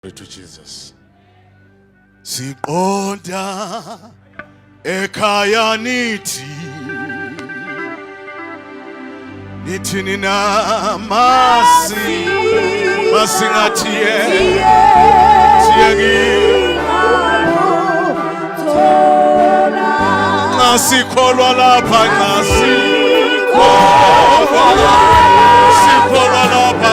To Jesus. Siqonda ekhaya nithi nina masingathi sikholwa lapha sikholwa lapha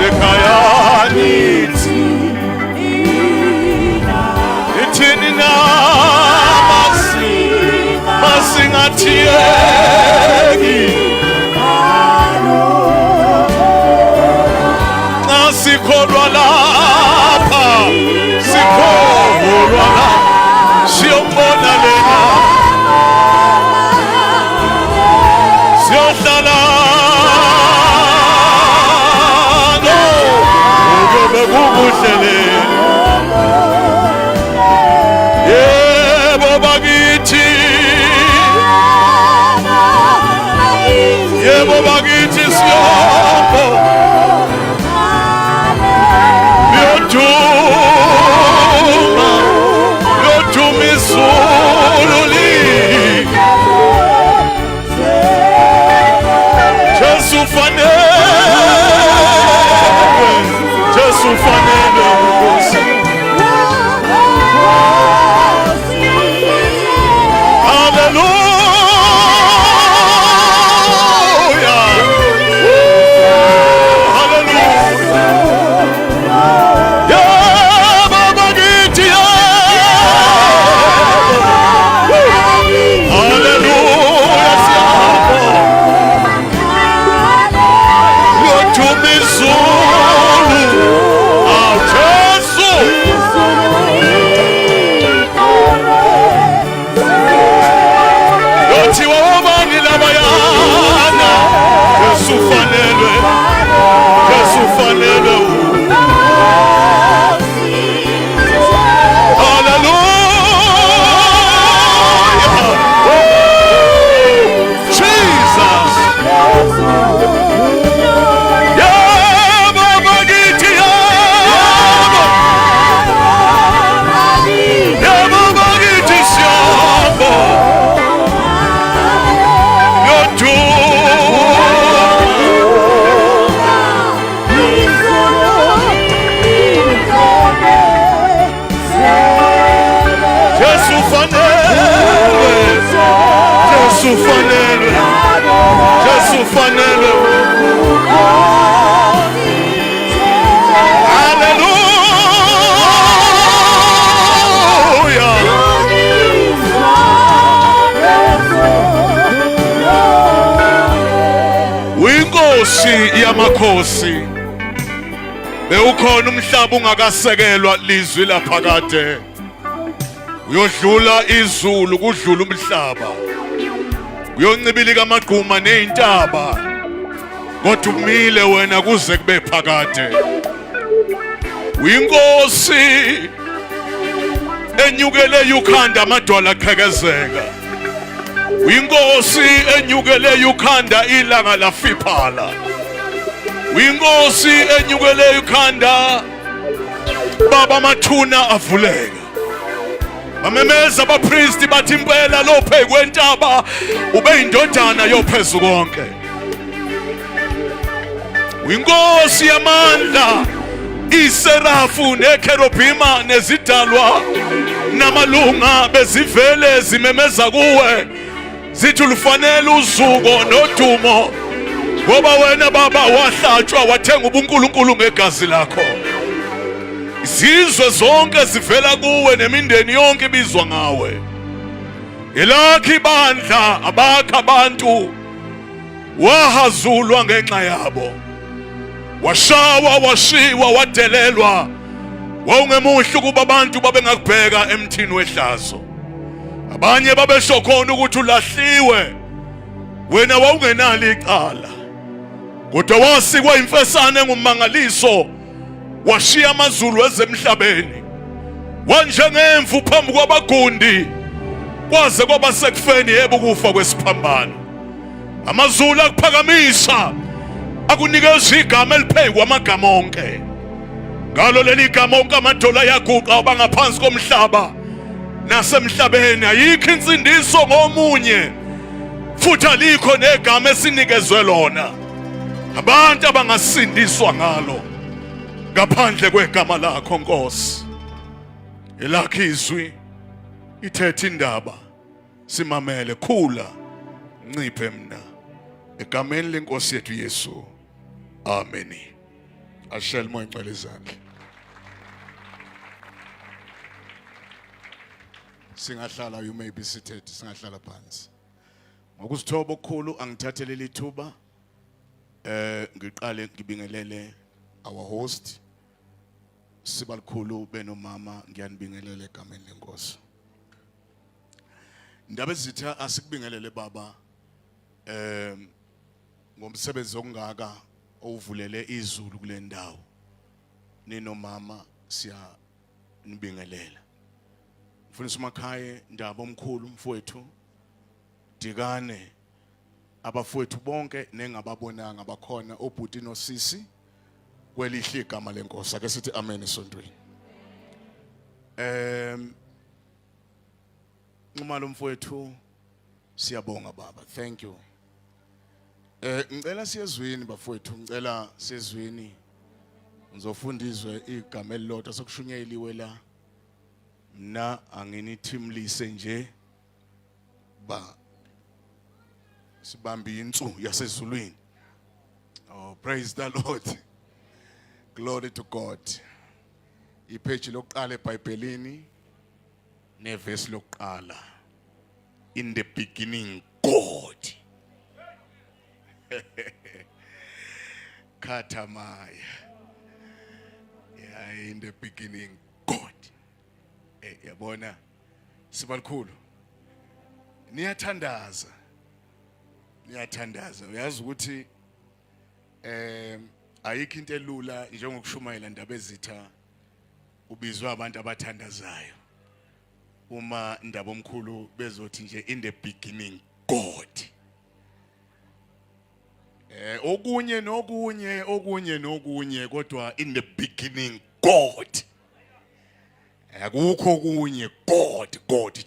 Kaya, niti nina masingatiegi nasikholwa lapha sikholwa siyobona lena Yebo bakithi siyapho Yoduma izulu Jesu fanele Nkosi Jesu fanele Hallelujah Winkosi yamakhosi bewukhona umhlaba ungakasekelwa lizwi laphakade uyodlula izulu kudlula umhlaba uyoncibilika amagquma nezintaba kodwa umile wena kuze kube phakade uyinkosi enyukele ukhanda amadwala aqhekezeka uyinkosi enyukele ukhanda ilanga lafiphala uyinkosi enyukele ukhanda baba mathuna avuleka Bamemeza abapristi bathi impela lophe kwentaba ube indodana yophezu konke Winkosi yamandla iserafu nekerubima nezidalwa namalunga bezivele zimemeza kuwe zithi lufanele uzuko nodumo ngoba wena baba wahlatshwa wathenga ubuNkulunkulu ngegazi lakho Izizwe zonke zivela kuwe nemindeni yonke ibizwa ngawe Elakhi bandla abakha abantu wahazulwa ngenxa yabo washawa washiwa wadelelwa wawungemuhle kuba abantu babengakubheka emthini wehlazo abanye babesho khona ukuthi ulahliwe wena wawungenalo icala kodwa wasikwa imfesane engumangaliso, washiya amazulu ezemhlabeni, wanjengemvu phambi kwabagundi, kwaze kwaba sekufeni yebo kufa kwesiphambano. Amazulu akuphakamisa, akunikeza igama eliphezu kwamagama onke. Ngalo leli gama onke amadola ayaguqa abangaphansi komhlaba nasemhlabeni. Ayikho insindiso ngomunye, futhi alikho negama esinikezwe lona abantu abangasindiswa ngalo ngaphandle kwegama lakho Nkosi. Elakho izwi ithethe indaba, simamele. Khula nciphe mna, egameni lenkosi yethu Yesu, amen. Ashel moya ngcwele izandla. Singahlala, you may be seated. Singahlala phansi. Ngokusithoba okukhulu angithathe leli thuba ngiqale ngibingelele our host Sibalikhulu benomama, ngiyanibingelela egameni lenkosi. Indaba ezitha asikubingelele baba ngomsebenzi ongaka ovulele izulu kule ndawo. Ninomama siya nibingelela. Mfundisi uMakhaya Ndaba omkhulu mfowethu, Dikane, abafowethu bonke nengababonanga bakhona, obhuti nosisi, kwelihle igama lenkosi. Ake sithi amen esontweni. Nxumalo mfowethu, siyabonga baba. Thank you. Ngicela siyezweni bafowethu, ngicela siyezweni. Ngizofundizwe igama elilodwa sokushunyeliwe la. Mna anginithimlise nje ba sibambi insu yasezulwini. Oh, praise the Lord. Glory to God. Ipage lokuqala eBhayibhelini neverse lokuqala. In the beginning God. Katamaya. Yeah, in the beginning God. Yabona Sibalikhulu, niyathandaza uyazi ukuthi ayikho into elula njengokushumayela indaba ezitha ubizwa abantu abathandazayo. Uma Ndaba omkhulu bezothi nje in the beginning God, okunye kodwa in the beginning God. Akukho kunye God God.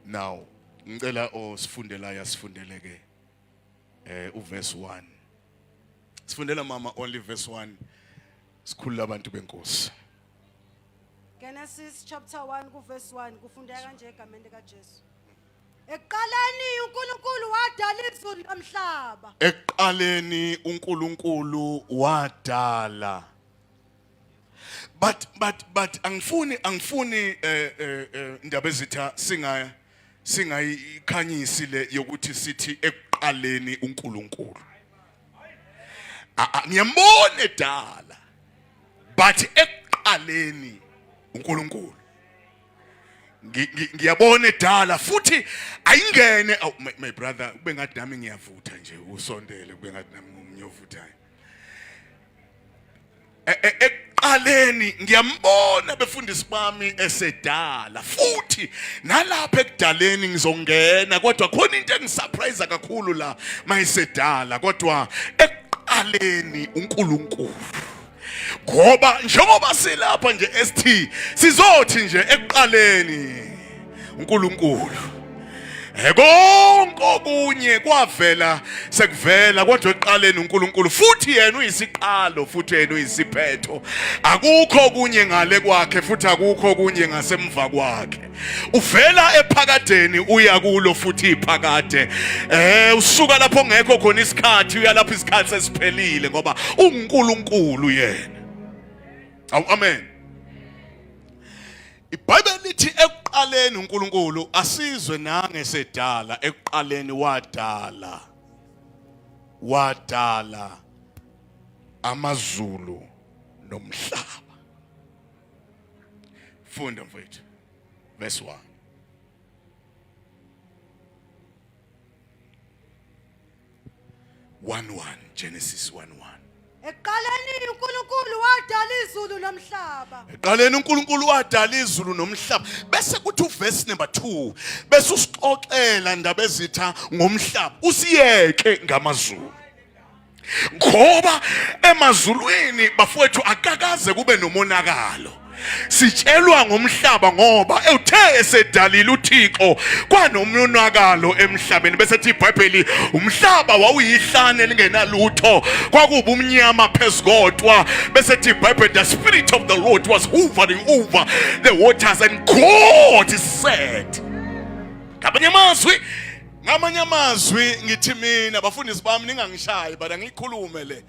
Now ngicela osifundelayo asifundeleke uverse 1. Sifundela mama only verse 1. Sikhulula abantu benkosi. Genesis chapter 1 verse 1 kufundeka kanje egameni likaJesu. Eqaleni uNkulunkulu wadala izulu nomhlaba. Eqaleni uNkulunkulu wadala. But angifuni indaba ezitha singayikhanyisi le yokuthi sithi eqaleni uNkulunkulu. Ngiyambona edala, but eqaleni uNkulunkulu. Ngiyabona edala futhi ayingene. My brother, kube ngathi nami ngiyavutha nje, usondele kube ngathi nami ngiyovuthayo. Eqaleni ngiyambona befundisi bami esedala, futhi nalapha ekudaleni ngizongena, kodwa khona into engisurprise kakhulu la mayisedala, kodwa eqaleni uNkulunkulu. Ngoba njengoba silapha nje ST sizothi nje eqaleni uNkulunkulu. Konke okunye kwavela sekuvela, kodwa eqaleni uNkulunkulu, futhi yena uyisiqalo, futhi yena uyisiphetho. Akukho okunye ngale kwakhe, futhi akukho okunye ngasemva kwakhe. Uvela ephakadeni uya kulo futhi iphakade. Usuka lapho ngekho khona isikhathi uya lapho isikhathi sesiphelile, ngoba uNkulunkulu yena. Amen. iBhayibheli lithi ekuqaleni uNkulunkulu, asizwe nangesedala. Ekuqaleni wadala amazulu nomhlaba. Funda mfowethu verse 1. 1:1, Genesis 1:1. Ekuqaleni uNkulunkulu wadala izulu nomhlaba. Eqaleni uNkulunkulu wadala izulu nomhlaba. Bese kuthi uverse number 2, bese usixoxela indaba ezitha ngomhlaba. Usiyeke ngamazulu. Ngoba emazulwini bafowethu akakaze kube nomonakalo. Sitshelwa ngomhlaba ngoba uthe esedalile uThixo kwanomonakalo emhlabeni. Bese thi iBhayibheli umhlaba wawuyihlane lingenalutho, kwakuba umnyama phezkodwa. Bese thi iBhayibheli the spirit of the Lord was hovering over the waters and God said. Ngamanye amazwi ngithi mina bafundisi bami ningangishayi but angikhulume le.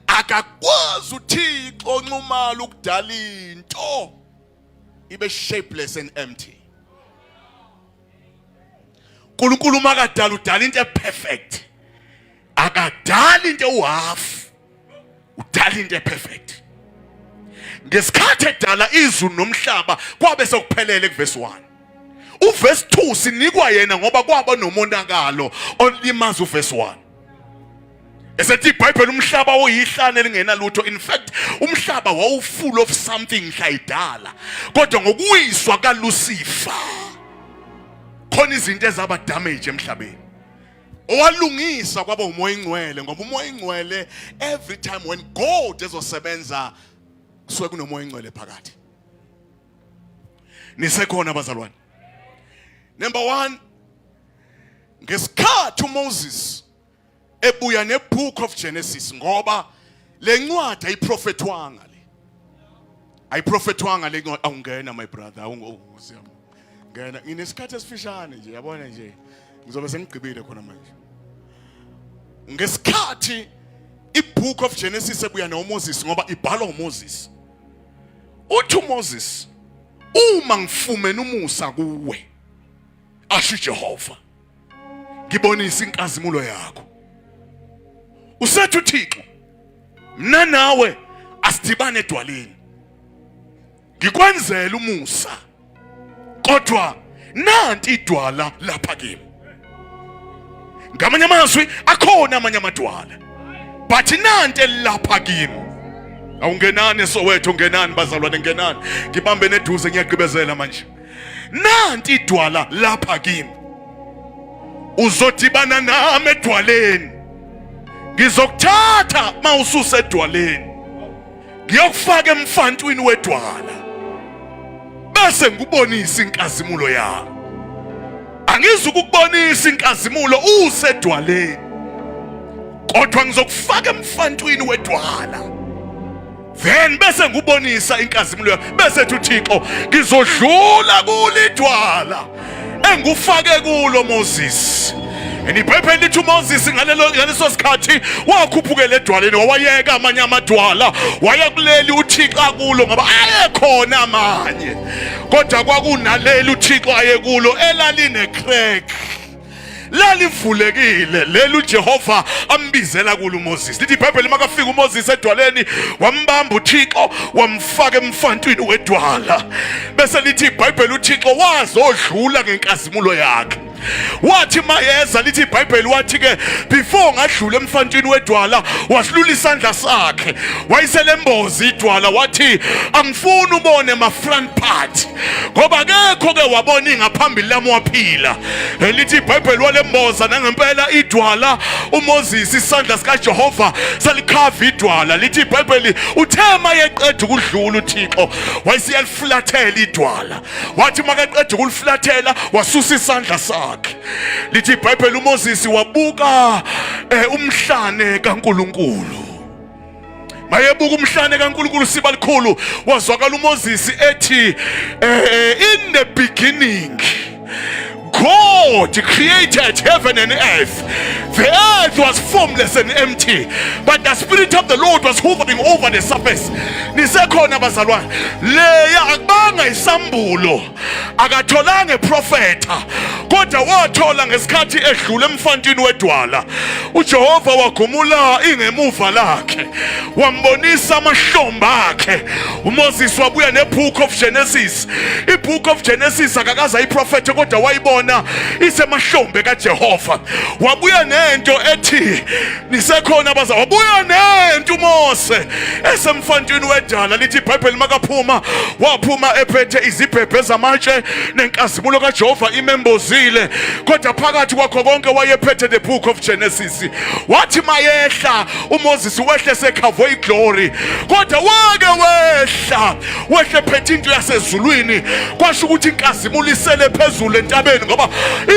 Akakwazi uThixo nxumala ukudala into ibe shapeless and empty. uNkulunkulu makadala udala into perfect. Akadala into uhalf. Udala into perfect. Ngesikhathi edala izulu nomhlaba kwabe sekuphelele kuverse 1. Uverse 2 sinikwa yena ngoba kwaba nomonakalo olimaza uverse 1. Esethi iBhayibheli umhlaba oyihlane lingenalutho. In fact umhlaba wawu full of something shayidala. Kodwa ngokuwiswa kaLucifer khona izinto ezaba damage emhlabeni. Owalungisa kwaba umoya ingcwele ngoba umoya ingcwele every time when God ezosebenza kusuke kunomoya ingcwele phakathi. Nisekhona bazalwane. Number 1, ngesikhathi uMoses ebuya neBook of Genesis ngoba lencwadi ayiprofetwanga le. Ayiprofetwanga le ncwadi. Awungena my brother, ngena. Nginesikhathi esifishane nje, yabona nje. Ngizobe sengigqibile khona manje. Ngesikhathi iBook of Genesis ebuya noMoses ngoba ibhalwa uMoses. Uthi uMoses, uma ngifumene umusa kuwe asho Jehova, ngibonisa inkazimulo yakho. Usethi uThixo, mina nawe asidibane edwaleni. Ngikwenzela umusa. Kodwa nanti idwala lapha kimi. Ngamanye amazwi akhona amanye amadwala. But nanti lapha kimi. Awungenani Soweto, ngenani bazalwane, ngenani. Ngibambe neduze ngiyaqhubezela manje. Nanti idwala lapha kimi. Uzodibana nami edwaleni. Ngizokuthatha mawususa edwaleni. Ngiyokufaka emfantwini wedwala. Bese ngikubonisa inkazimulo yakho. Angizukukubonisa inkazimulo usedwaleni. Kodwa ngizokufaka emfantwini wedwala. Then bese ngubonisa inkazimulo yakho. Bese uThixo ngizodlula kulidwala engufake kulo Moses. iBhayibheli lithi uMoses ngaleso sikhathi wakhuphukela edwaleni wawayeka amanye amadwala waya kuleli uThixo akulo ngoba ayekhona amanye. Kodwa kwakunaleli uThixo ayekulo elaline crack. Lalivulekile leli uJehova ambizela kulo uMoses. Lithi iBhayibheli makafika uMoses edwaleni wambamba uThixo wamfaka emfantwini wedwala. Bese lithi iBhayibheli uThixo wazodlula ngenkazimulo yakhe. Wathi mayeza lithi iBhayibheli wathi ke before ngadlula emfantwini wedwala wasilula isandla sakhe wayiselemboza idwala wathi angifuni ubone ma front part ngoba akekho ke wabona ingaphambili lami waphila. Lithi iBhayibheli walemboza nangempela idwala uMoses isandla sika Jehova salikhava idwala. Lithi iBhayibheli uthema yeqeda ukudlula uThixo wayisiyalifulathela idwala. Wathi makaqeda ukulifulathela wasusa isandla sakhe. Lithi iBhayibheli uMoses wabuka umhlane kaNkulunkulu. Mayebuka umhlane kaNkulunkulu siba likhulu wazwakala uMoses ethi in the beginning God created heaven and earth. The earth was formless and empty, but the Spirit of the Lord was hovering over the surface. Nisekhona bazalwane, leya akubanga isambulo, akatholanga iprofeta, kodwa wathola ngesikhathi edlula emfantwini wedwala. uJehova wagumula ingemuva lakhe, wambonisa amahlombe akhe. uMoses wabuya neBook of Genesis. iBook of Genesis akakaza iprofeta kodwa wayibona isemahlombe kaJehova. Wabuya nento ethi nisekhona baza wabuya nento uMose esemfantwini wedala lithi iBhayibheli makaphuma waphuma ephethe izibhebhe zamatshe nenkazimulo kaJehova imembozile kodwa phakathi kwakho konke wayephethe the book of Genesis. Wathi mayehla uMoses wehle sekhavo iglory kodwa wake wehle phethe into yasezulwini kwasho ukuthi inkazimulo isele phezulu entabeni ngoba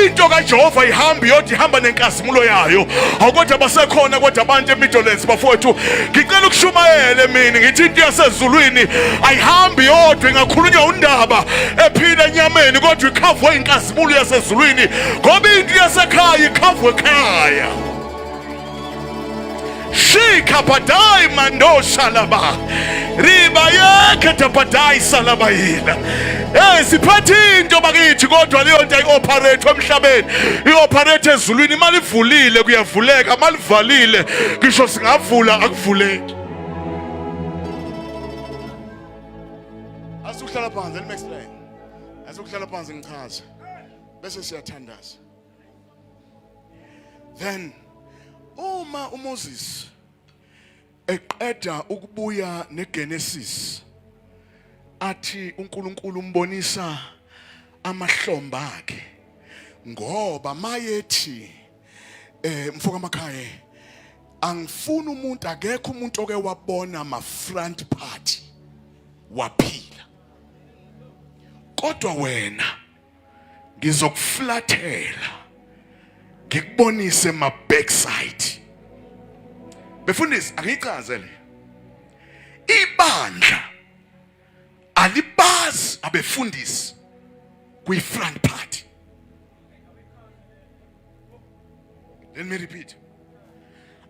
into kaJehova ihamba yodwa ihamba nenkazimulo yayo. Akodwa basekhona kodwa abantu eMidlands bafowethu ngicela ukushumayele mina ngithi into yasezulwini ayihambi yodwa ingakhulunywa undaba ephila enyameni kodwa ikhavwe inkazimulo yasezulwini ngoba into yasekhaya ikhavwe ekhaya. Shika badai mando shalaba riba yeke tabadai salabayila. Siphathi into bakithi kodwa leyo nto ayi-operate emhlabeni i-operate ezulwini. Imali ivulile kuyavuleka, imali ivalile ngisho singavula akuvuleki. Asukuhlala phansi, let me explain. Asukuhlala phansi ngichaza bese siyathandaza. Then uma uMoses eqeda ukubuya neGenesis athi uNkulunkulu umbonisa amahlombe akhe ngoba mayethi mfoka makhaya angifuni umuntu akekho umuntu oke wabona ama front part waphila kodwa wena ngizokuflathela ngikubonise ma backside. Befundisi angichazele ibandla alibazi abefundisi kwi front part. Let me repeat.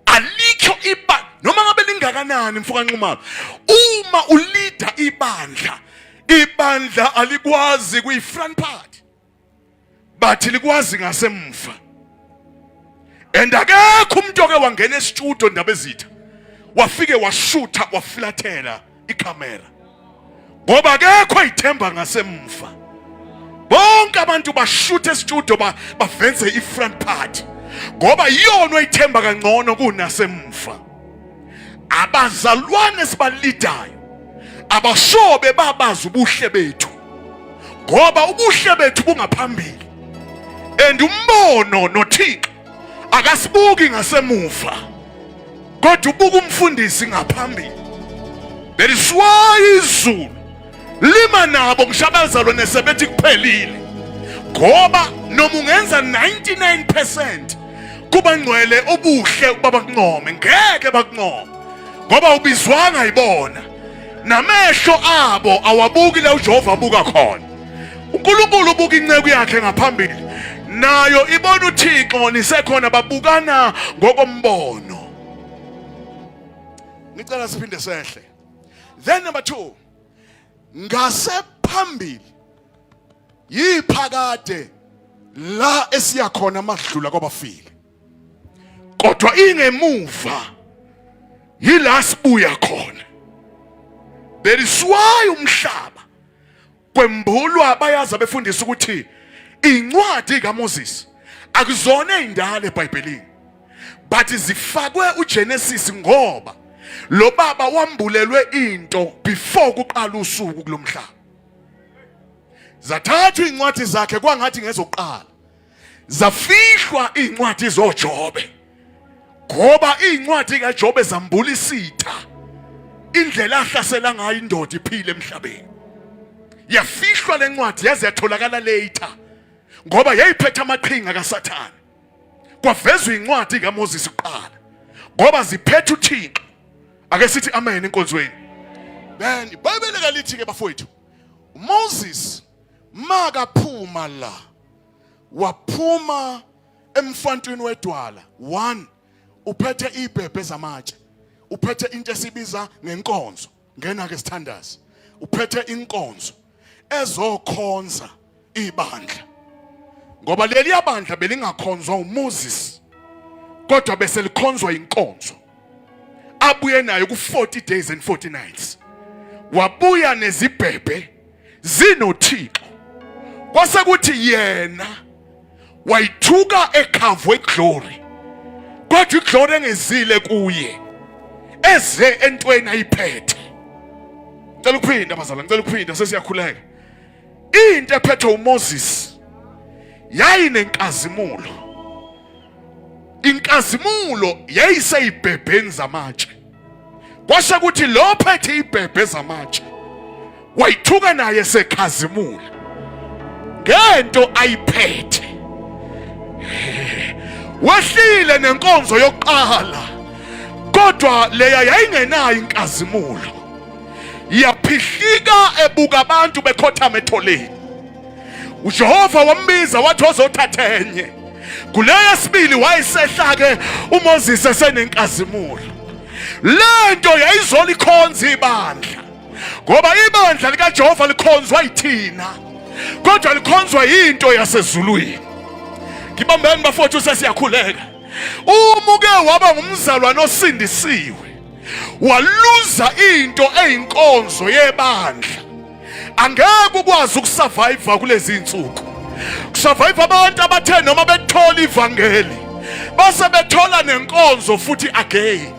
Alikho ibandla noma ngabe lingakanani mfoka Nxumalo uma uleader ibandla alikwazi kwi front part but likwazi ngasemva. And akekho umuntu oke wangena estudio ndaba ezitha wafike washutha waflathela ikamera ngoba akekho ayithemba ngasemva. Bonke abantu bashutha estudio bavenze ifront part ngoba iyona oyithemba kangcono kunasemva. Abazalwane sibalidayo abashobe babazi ubuhle bethu ngoba ubuhle bethu bungaphambili and umbono noThixo akasibuki ngasemuva kodwa ubuka umfundisi ngaphambili. That is why izulu lima nabo ngishabazalo nesebethi kuphelile ngoba noma ungenza 99% kuba ngcwele obuhle baba kunqome ngeke bakunqome ngoba ubizwanga ibona namehlo abo awabuki la uJehova abuka khona. uNkulunkulu ubuka inceku yakhe ngaphambili nayo ibona uThixo nisekhona babukana ngokombono. Ngicela siphinde sehle. Then number 2 ngasephambili yiphakade la esiya khona amadlula kwabafile kodwa ingemuva yila sibuya khona. There is why umhlaba kwembulwa bayaza befundisa ukuthi incwadi kaMoses akuzona indala eBhayibhelini but zifakwe uGenesis ngoba lo baba wambulelwe into before kuqala usuku kulomhlaba. Zathathwa incwadi zakhe kwangathi ngezoqala zafihlwa incwadi zoJobe ngoba incwadi kaJobe zambula isitha indlela ahlasela ngayo indoda iphile emhlabeni. Yafihlwa lencwadi yaze yatholakala later ngoba yayiphethe amaqhinga kaSathane. Kwavezwa incwadi kaMoses uqala ngoba ziphethe uThixo. Ake sithi amen enkonzweni. Then iBhayibheli kalithi ke bafowethu Moses makaphuma la waphuma emfantwini wedwala 1 uphethe ibhebhe zamatshe uphethe into esibiza ngenkonzo ngena ke sithandazi uphethe inkonzo ezokhonza ibandla ngoba leli yabandla belingakhonzwa uMoses kodwa bese likhonzwa inkonzo. Abuye nayo ku 40 days and 40 nights wabuya nezibhebhe zinoThixo kwase kuthi yena wayithuka ekhavwe glory kodwa iglory engezile kuye eze entweni ayiphethe. Ngicela ukuphinda bazalwane, ngicela ukuphinda sesiyakhuleka. Into ephethe uMoses yayinenkazimulo. Inkazimulo yayiseyibhebheni zamatshe. Kwasho ukuthi lo phethe ibhebhe zamatshe wayithuka naye sekhazimula ngento ayiphethe. Wehlile nenkonzo yokuqala kodwa leya yayingenayo inkazimulo. Yaphihlika ebuka abantu bekhothama etholeni. uJehova wambiza wathi ozothatha enye. Kuleyo yesibili wayesehla ke uMoses esenenkazimulo. Lento yayizola ikhonza ibandla. Ngoba ibandla likaJehova likhonzwa yithina. Kodwa likhonzwa into yasezulwini. Ngibambeni bafowethu sesiyakhuleka. Umuke waba ngumzalwane osindisiwe. Waluza into eyinkonzo yebandla. Angeke ukwazi ukusurvive kulezi insuku. Kusurvive abantu abathe noma bethola ivangeli base bethola nenkonzo futhi again.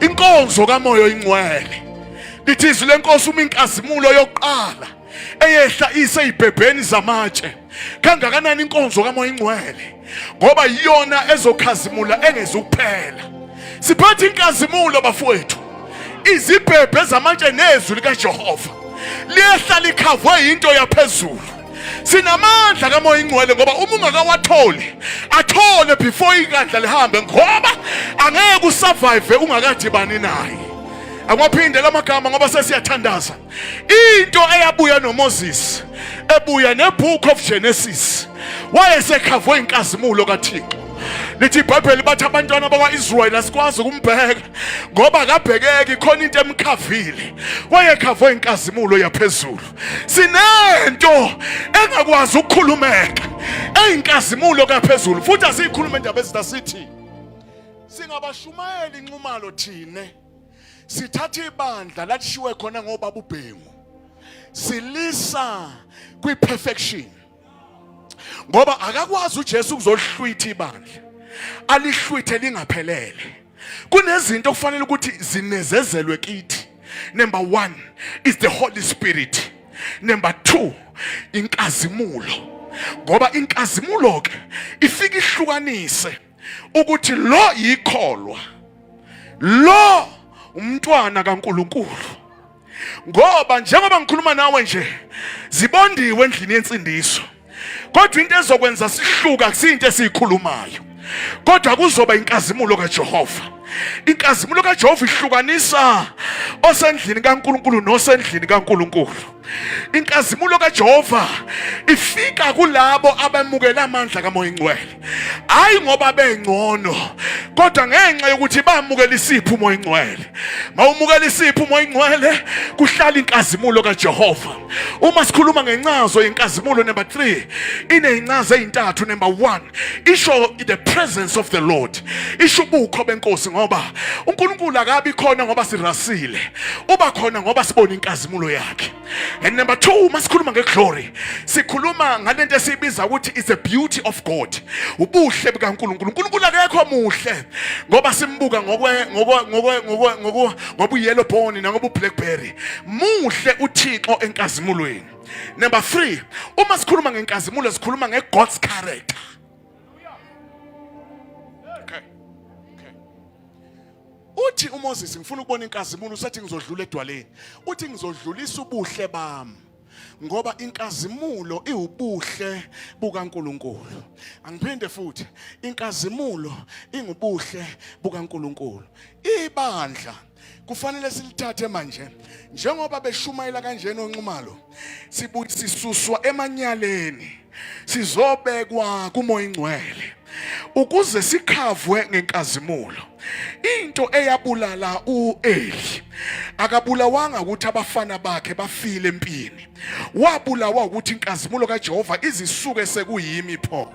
Inkonzo kaMoya Oyingcwele. Lithi izwi lenkosi uma inkazimulo yokuqala eyehla iseyibhebheni zamatshe. Kangakanani inkonzo kaMoya Oyingcwele ngoba iyona ezokhazimula engezukuphela. Siphethe inkazimulo bafowethu. Izibhebhe zamatshe nezwi likaJehova liyehla likhavwe into yaphezulu. Sinamandla kaMoya Oyingcwele ngoba uma ungakawatholi athole before ikandla lihambe ngoba angeke usurvive ungakadibani naye. Akwaphinde lamagama ngoba sesiyathandaza. Into eyabuya noMoses ebuya neBook of Genesis wayesekhavwe inkazimulo kaThixo. Lithi iBhayibheli bathi abantwana bakwaIsrayeli asikwazi ukumbheka ngoba akabhekeki khona into emkhavile. Wayekhavwe inkazimulo yaphezulu. Sinento engakwazi ukukhulumeka eyinkazimulo kaphezulu futhi asiyikhuluma indaba ezitha sithi singabashumayeli inxumalo thine. Sithatha ibandla lashiwe khona ngobaba uBhengu. Silisa kwi-perfection. Ngoba akakwazi uJesu ukuzohlwitha ibandla. Alihlwithe lingaphelele. Kunezinto kufanele ukuthi zinezezelwe kithi. Number 1 is the Holy Spirit. Number 2 inkazimulo. Ngoba inkazimulo ke ifika ihlukanise ukuthi lo yikholwa. Lo umntwana kaNkulunkulu. Ngoba njengoba ngikhuluma nawe nje zibondiwe endlini yensindiso. Kodwa into ezokwenza sihluka kusinto esikhulumayo. Kodwa kuzoba inkazimulo kaJehova. Inkazimulo kaJehova ihlukanisa osendlini kaNkulunkulu nosendlini kaNkulunkulu. Inkazimulo kaJehova ifika kulabo abamukela amandla kaMoya Oyingcwele. Hayi ngoba bengcono kodwa ngenxa yokuthi bamukela isipho uMoya Oyingcwele. Mawumukela isipho uMoya Oyingcwele kuhlala inkazimulo kaJehova. Uma sikhuluma ngencazo yenkazimulo number 3 ineyincazo ezintathu. Number 1 isho the presence of the Lord. Isho ubukho benkosi ngoba uNkulunkulu akabi khona ngoba sirasile. Uba khona ngoba sibona inkazimulo yakhe. And number 2 masikhuluma ngeglory sikhuluma ngalento esibiza ukuthi is the beauty of God. Ubuhle bikaNkulunkulu. uNkulunkulu akekho muhle ngoba simbuka ngoba yellow bone nangoba blackberry. Muhle uThixo enkazimulweni. Number 3 uma sikhuluma ngenkazimulo sikhuluma ngeGod's character. Uthi uMoses ngifuna ukubona inkazimulo usathi ngizodlula edwaleni. Uthi ngizodlulisa ubuhle bami. Ngoba inkazimulo iwubuhle bukaNkulunkulu. Angiphinde futhi inkazimulo ingubuhle bukaNkulunkulu. Ibandla kufanele silithathe manje njengoba beshumayela kanjena onxumalo sisuswa emanyaleni sizobekwa kuMoya Oyingcwele ukuze sikhavwe ngenkazimulo. Into eyabulala uEli akabulawanga ukuthi abafana bakhe bafile empini. Wabulawa ukuthi inkazimulo kaJehova izisuke sekuyimi pho.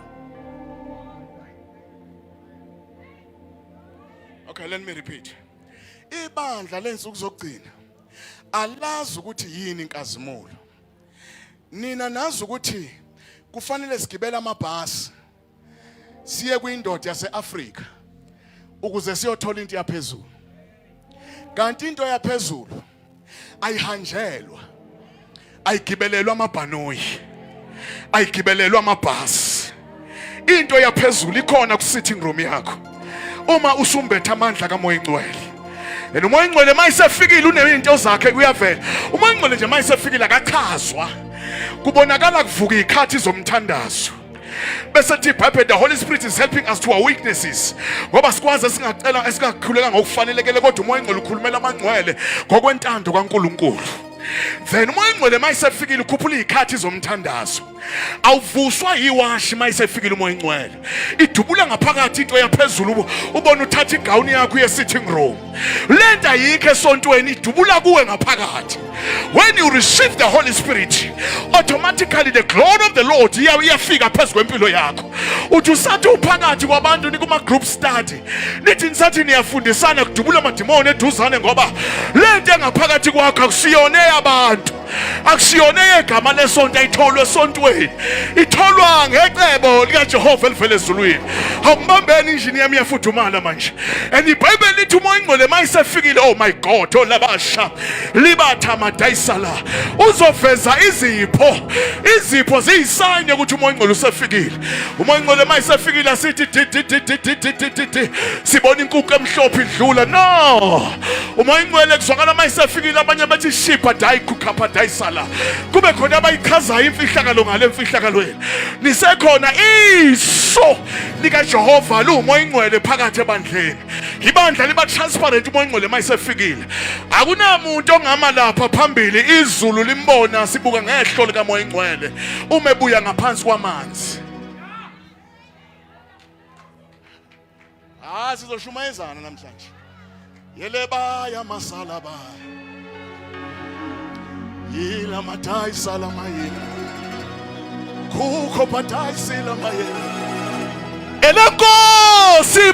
Okay, let me repeat. Ibandla lensuku zokugcina alazi ukuthi yini inkazimulo. Nina nazi ukuthi kufanele sigibele amabhasi siye kwindoda yaseAfrika ukuze siyothola into yaphezulu. Kanti into yaphezulu ayihanjelwa, ayigibelelwa amabhanoyi, ayigibelelwa amabhasi. Into yaphezulu ikhona ku sitting room yakho. Uma usumbethe amandla kaMoya Ingcwele. And uMoya Ingcwele mayisefikile unezinto zakhe kuyavela. uMoya Ingcwele nje mayisefikile akachazwa. Kubonakala kuvuka ikhathi zomthandazo. Bese thi iBhayibheli, the Holy Spirit is helping us to our weaknesses. Ngoba sikwazi singacela esingakhuleka ngokufanelekile kodwa uMoya Ingcwele ukhulumela amangcwele ngokwentando kaNkulunkulu. Then uMoya Ingcwele mayisefikile ukhuphula izikhathi zomthandazo. Awuvuswa yiwashi mayisefikile uMoya Ingcwele. Idubula ngaphakathi into yaphezulu ubona uthatha igawuni yakho ye sitting room. Lento ayikho esontweni idubula kuwe ngaphakathi. When you receive the Holy Spirit, automatically the glory of the Lord iyafika phezu kwempilo yakho. Uthi usathi uphakathi kwabantu nikuma group study. Nithi nisathi niyafundisana kudubula amadimoni eduzane ngoba lento engaphakathi kwakho akusiyona eyabantu. Akusiyona egama lesonto ayitholwe esontweni. Itholwa ngecebo lika Jehova elivele ezulwini. Awumbambeni injini yami yafudumala manje. And iBhayibheli lithi uMoya Ingcwele mayisefikile, oh my God, olabasha libatha amadayisala uzoveza izipho ziyisayini ukuthi uMoya Ingcwele usefikile. uMoya Ingcwele mayisefikile asithi sibona inkukhu emhlophe idlula. No, uMoya Ingcwele kuzwakala mayisefikile abanye bathi shipha dayi kukhapha dayisala. Kube khona abayikhazayo imfihlakalo ngale mfihlakalweni. Nisekhona iso lika Jehova uMoya Ingcwele phakathi ebandleni. Ibandla liba transparent uMoya Ingcwele mayisefikile. Akunamuntu ongama lapha phambili izulu limbona sibuka ngehlo lika Moya Ingcwele umebuya ngaphansi kwamanzi. Sizoshumayezana namhlanje. Yeleba yamasalaba. Yila matai salama yela. Kukho patai salama yela. Elenkosi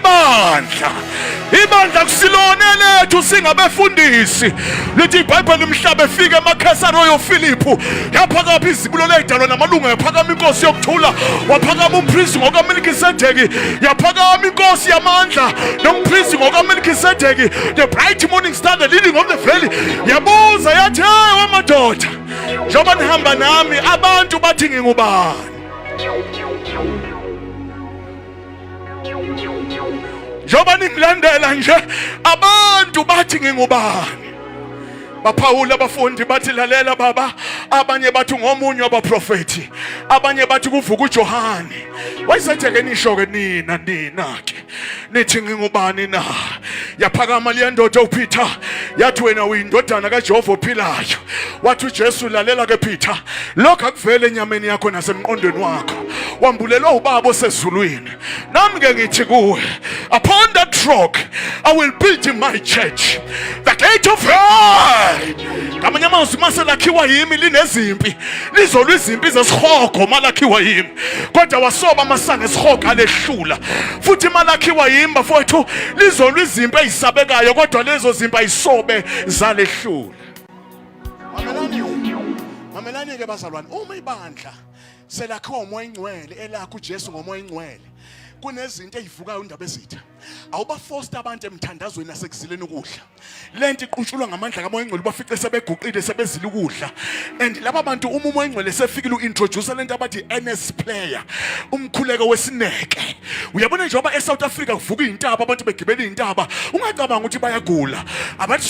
ibandla kusilone lethu singabefundisi. Lithi iBhayibheli umhlaba efika emakhasaro yoFilipu yaphakama izibulo ledalwa namalungu yaphakama inkosi yokuthula waphakama umpristi ngokaMelkisedeki yaphakama inkosi yamandla nompristi ngokaMelkisedeki, the bright morning star, the leading of the valley. Yabuza yathi, hey wamadoda, njengoba nihamba nami abantu bathi ngingubani? Njengoba ningilandela nje abantu bathi ngingubani? Baphawula abafundi bathi lalela baba, abanye bathi ngomunye wabaprofeti, abanye bathi kuvuka uJohane. Wayesethe nisho ke nina ke nithi ngingubani na? Yaphakama le ndoda uPeter yathi wena uyindodana kaJehova ophilayo. Wathi uJesu lalela ke Peter, lokho akuvele enyameni yakho nasemqondweni wakho, wambulelwa ubaba osezulwini. Nami ke ngithi kuwe, upon that rock I will build my church, the gate of hell. Ngamanye amazwi maselakhiwa yimi linezimpi, lizolwa izimpi zesihogo malakhiwa yimi. Kodwa wasoba amasanga esihogo alehlula. Futhi malakhiwa yimi bafowethu lizolwa izimpi ezisabekayo kodwa lezo zimpi ayisobe zalehlula. Mamelani ke bazalwane, uma ibandla selakhiwa uMoya Ingcwele elakho uJesu ngoMoya Ingcwele, kunezinto ezivukayo indaba ezitha. Awubafosta abantu emthandazweni nasekuzileni ukudla. Lento iqutshulwa ngamandla kaMoya Ingcwele bafice sebeguqile sebezile ukudla. And laba bantu uma uMoya Ingcwele sefikile uintroduce lento abathi NS player, umkhuleko wesineke. Uyabona njengoba eSouth Africa kuvuka izintaba abantu begibela izintaba, ungacabanga ukuthi bayagula. Abathi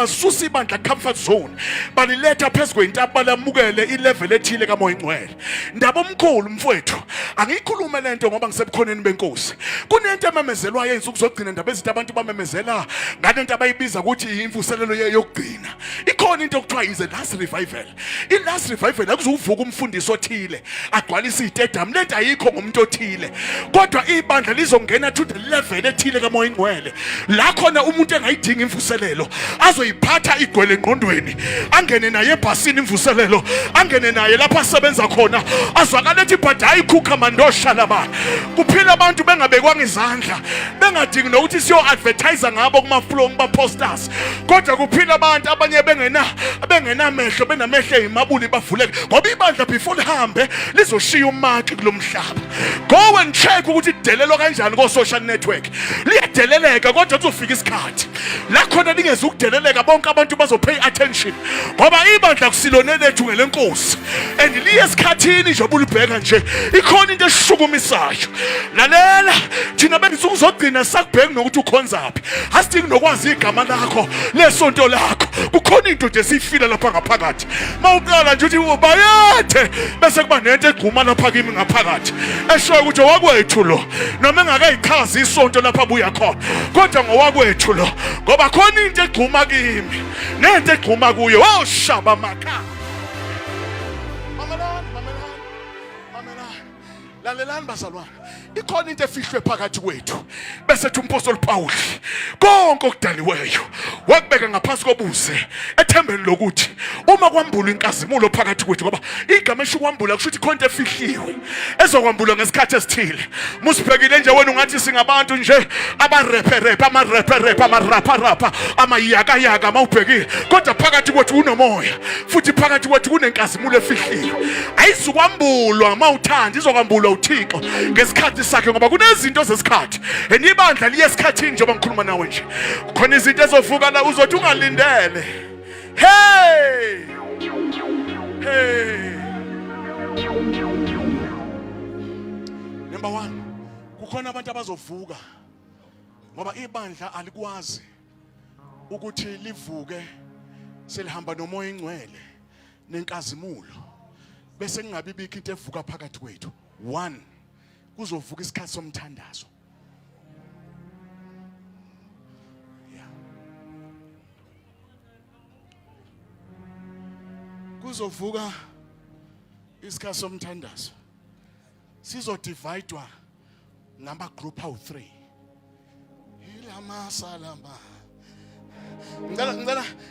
susi ibandla comfort zone. Baliletha phezulu kwentaba balamukele ilevel ethile kaMoya Ingcwele. Ndaba omkhulu mfowethu, angiyikhulume lento ngoba ngisebukhoneni benkosi. Kunento ememezelwayo insuku zokugcina indaba ezithi abantu bamemezela ngalento abayibiza ukuthi imvuselelo yokugcina. Ikhona into okuthiwa is a last revival. In last revival akuzuvuka umfundisi othile agcwalisa izitedam, lento ayikho ngomuntu othile. Kodwa ibandla lizongena to the level ethile kaMoya Ingcwele. La khona umuntu engayidinga imvuselelo azoyiphatha igwele engqondweni, angene naye ebhasini imvuselelo, angene naye lapha asebenza khona, azwakala ethi bhadayi khukha mandosha laba. Kuphila abantu bengabekwanga izandla, bengadingi nokuthi siyo advertise ngabo kuma posters. Kodwa kuphila abantu abanye bengena bengenamehlo benamehlo ezimabuli bavuleke ngoba ibandla before lihambe lizoshiya umaki kulomhlaba. Go and check ukuthi idelelo kanjani ko social network. Liyadeleleka kodwa kuzofika isikhathi la khona lingeza ukudeleleka bonke abantu bazopay attention ngoba ibandla kusilone lethu ngelenkosi and liye esikhathini nje obulibheka nje ikhona into eshukumisayo. Lalela thina bengisuku uzogcina sakubheka nokuthi ukhonzaphi asidingi nokwazi igama lakho lesonto lakho kukhona into nje siyifila lapha ngaphakathi mawuqala nje uthi ubayethe bese kuba nento egquma lapha kimi ngaphakathi eshoyo ukuthi owakwethu lo noma engakayichazi isonto lapha buya khona kodwa ngowakwethu lo ngoba khona into egquma kimi nento egquma kuye woshaba makha. Lalelani bazalwane, ikhona into efihlwe phakathi kwethu bese thi umpostoli Paul konke okudaliweyo wakubeka ngaphansi kobuze ethembeni lokuthi uma kwambula inkazimulo phakathi kwethu ngoba igama eshikwambula kusho ukuthi khona into efihliwe ezokwambula ngesikhathi esithile. Musibhekile nje wena ungathi singabantu nje abarapper amarapper amayaka mawubhekile kodwa phakathi kwethu unomoya futhi phakathi kwethu kunenkazimulo efihliwe ayizukwambulwa mawuthanda izokwambulwa uThixo ngesikhathi sakhe ngoba kunezinto zesikhathi enibandla liye esikhathini njengoba ngikhuluma nawe nje khona izinto ezovuka la uzothi ungalindele. Hey number 1 kukhona abantu abazovuka ngoba ibandla alikwazi ukuthi livuke selihamba nomoya ingcwele nenkazimulo bese kungabi bikho into evuka phakathi kwethu. 1 kuzovuka isikhathi somthandazo. Kuzovuka isikhathi somthandazo. Sizodividwa ngama group awu 3. Ilama salama.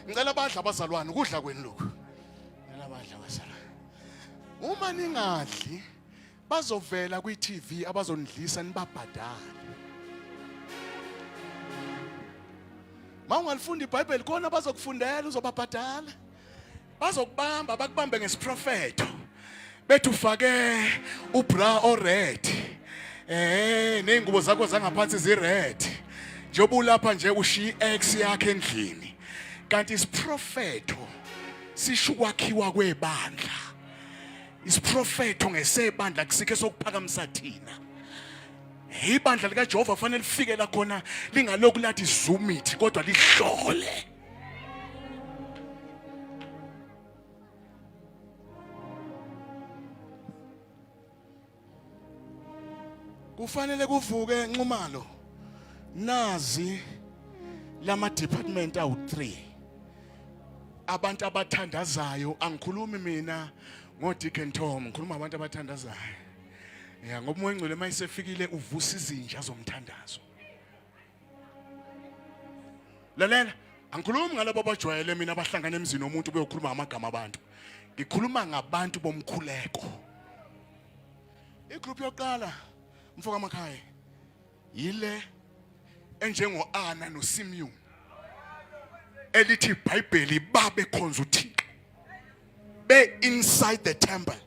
Ngicela badla abazalwane ukudla kwenu lokhu. Ngicela badla abazalwane. Uma ningadli bazovela kwi-TV abazondlisa nibabhadala. Mawungalifunda iBhayibheli khona bazokufundela uzobabhadala. Bazokubamba bakubambe ngesiprofeto. Bethi ufake ubra ored. Nengubo zakho zangaphansi zired. Njobe ulapha nje ushi X yakhe endlini. Kanti isiprofeto sisho ukwakhiwa kwebandla. Isiprofeto ngesebandla kusikhe sokuphakamisa thina. Ibandla lika Jehova fanele lifike la khona lingaloku lathi zoom it kodwa lihlole. Kufanele kuvuke Nxumalo nazi lama department awu 3 abantu abathandazayo. Angikhulumi mina ngoDeacon Tom, ngikhuluma abantu abathandazayo. Ngoba umoya engcwele mayisefikile uvusa izinja zomthandazo. Lalela, angikhulumi ngalabo abajwayele mina abahlangana emzini womuntu beyokhuluma amagama abantu. Ngikhuluma ngabantu bomkhuleko. Igroup yokuqala mfoka amakhaya yile enjengo Anna no Simeon elithi iBhayibheli babe khonza uThixo be inside the temple.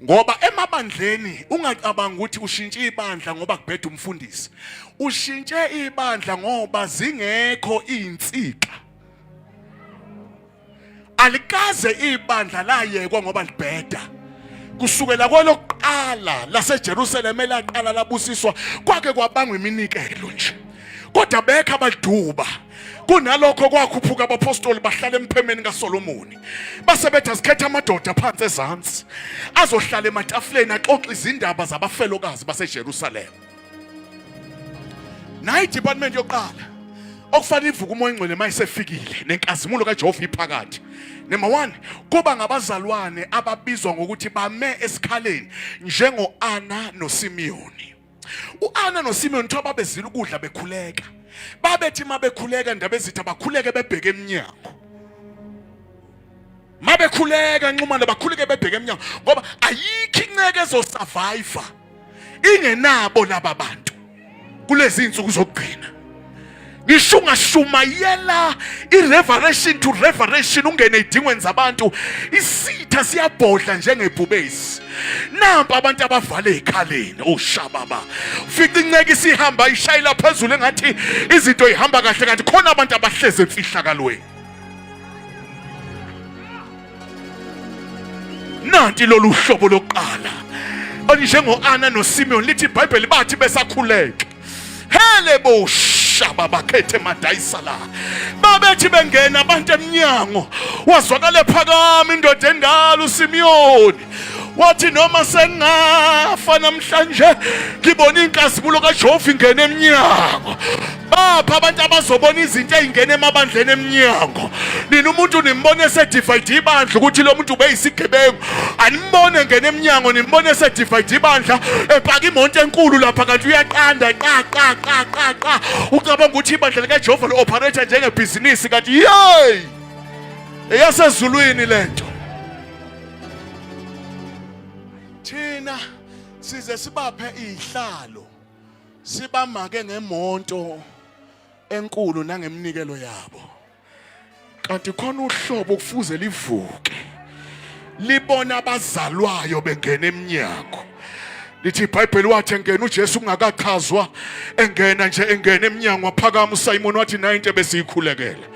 Ngoba emabandleni ungacabanga ukuthi ushintshe ibandla ngoba kubheda umfundisi. Ushintshe ibandla ngoba zingekho insika. Alikaze ibandla layekwa ngoba libheda. Kusukela kwalokuqala laseJerusalem elaqala labusiswa kwake kwabangwa iminikelo nje. Kodwa bekho abaduba. Kunalokho kwakhuphuka abapostoli bahlala emphemeni kaSolomoni. Base bethi asikhethe amadoda phansi ezantsi azohlala ematafuleni axoxe izindaba zabafelokazi baseJerusalem. Nayi department yokuqala okufanele ivuka umoya engcwele mayisefikile nenkazimulo kaJehova iphakathi. Number 1 kuba ngabazalwane ababizwa ngokuthi bame esikhaleni njengo Anna no Simeon. uAnna noSimeon thoba bezila ukudla bekhuleka. Babethi mabekhuleka indaba ezithi abakhuleke bebheke eminyango. Mabekhuleka Nxumalo bakhuleke bebheke eminyango ngoba ayikho inceke ezosurvive ingenabo laba bantu kulezi insuku zokugcina. ngisho ungashumayela i-revelation to revelation ungene edingweni zabantu, isitha siyabhodla njengebhubesi. Nampa abantu abavale ekhaleni oshababa, ufika inceke isihamba ishayela phezulu engathi izinto ihamba kahle, kanti khona abantu abahleze emfihlakalweni. Nanti lolu hlobo lokuqala olinjengo-Ana noSimeon, lithi iBhayibheli bathi besakhuleka, hele boshaba bakhethe madayisa la, babethi bengena abantu emnyango, wazwakale phakama indoda endala uSimeoni, wathi noma sengafa namhlanje ngibona inkazimulo kaJehova ingene emnyango. Bapha abantu abazobona izinto ezingene emabandleni emnyango. Nina umuntu nimbone esedivide ibandla ukuthi lo muntu ubeyisigebengu, animbone ngene emnyango nimbone esedivide ibandla epaka imonto enkulu lapha kanti uyaqanda qa. Ucabanga ukuthi ibandla likaJehova li-operate njengebhizinisi kanti yey eyasezulwini lento. Thina size sibaphe ihlalo, sibamake ngemonto enkulu nangemnikelo yabo, kanti khona uhlobo kufuze livuke libona abazalwayo bengena emnyango. Lithi iBhayibheli wathi engena uJesu kungakachazwa, engena emnyango waphakama uSimon wathi 90 besiyikhulekela.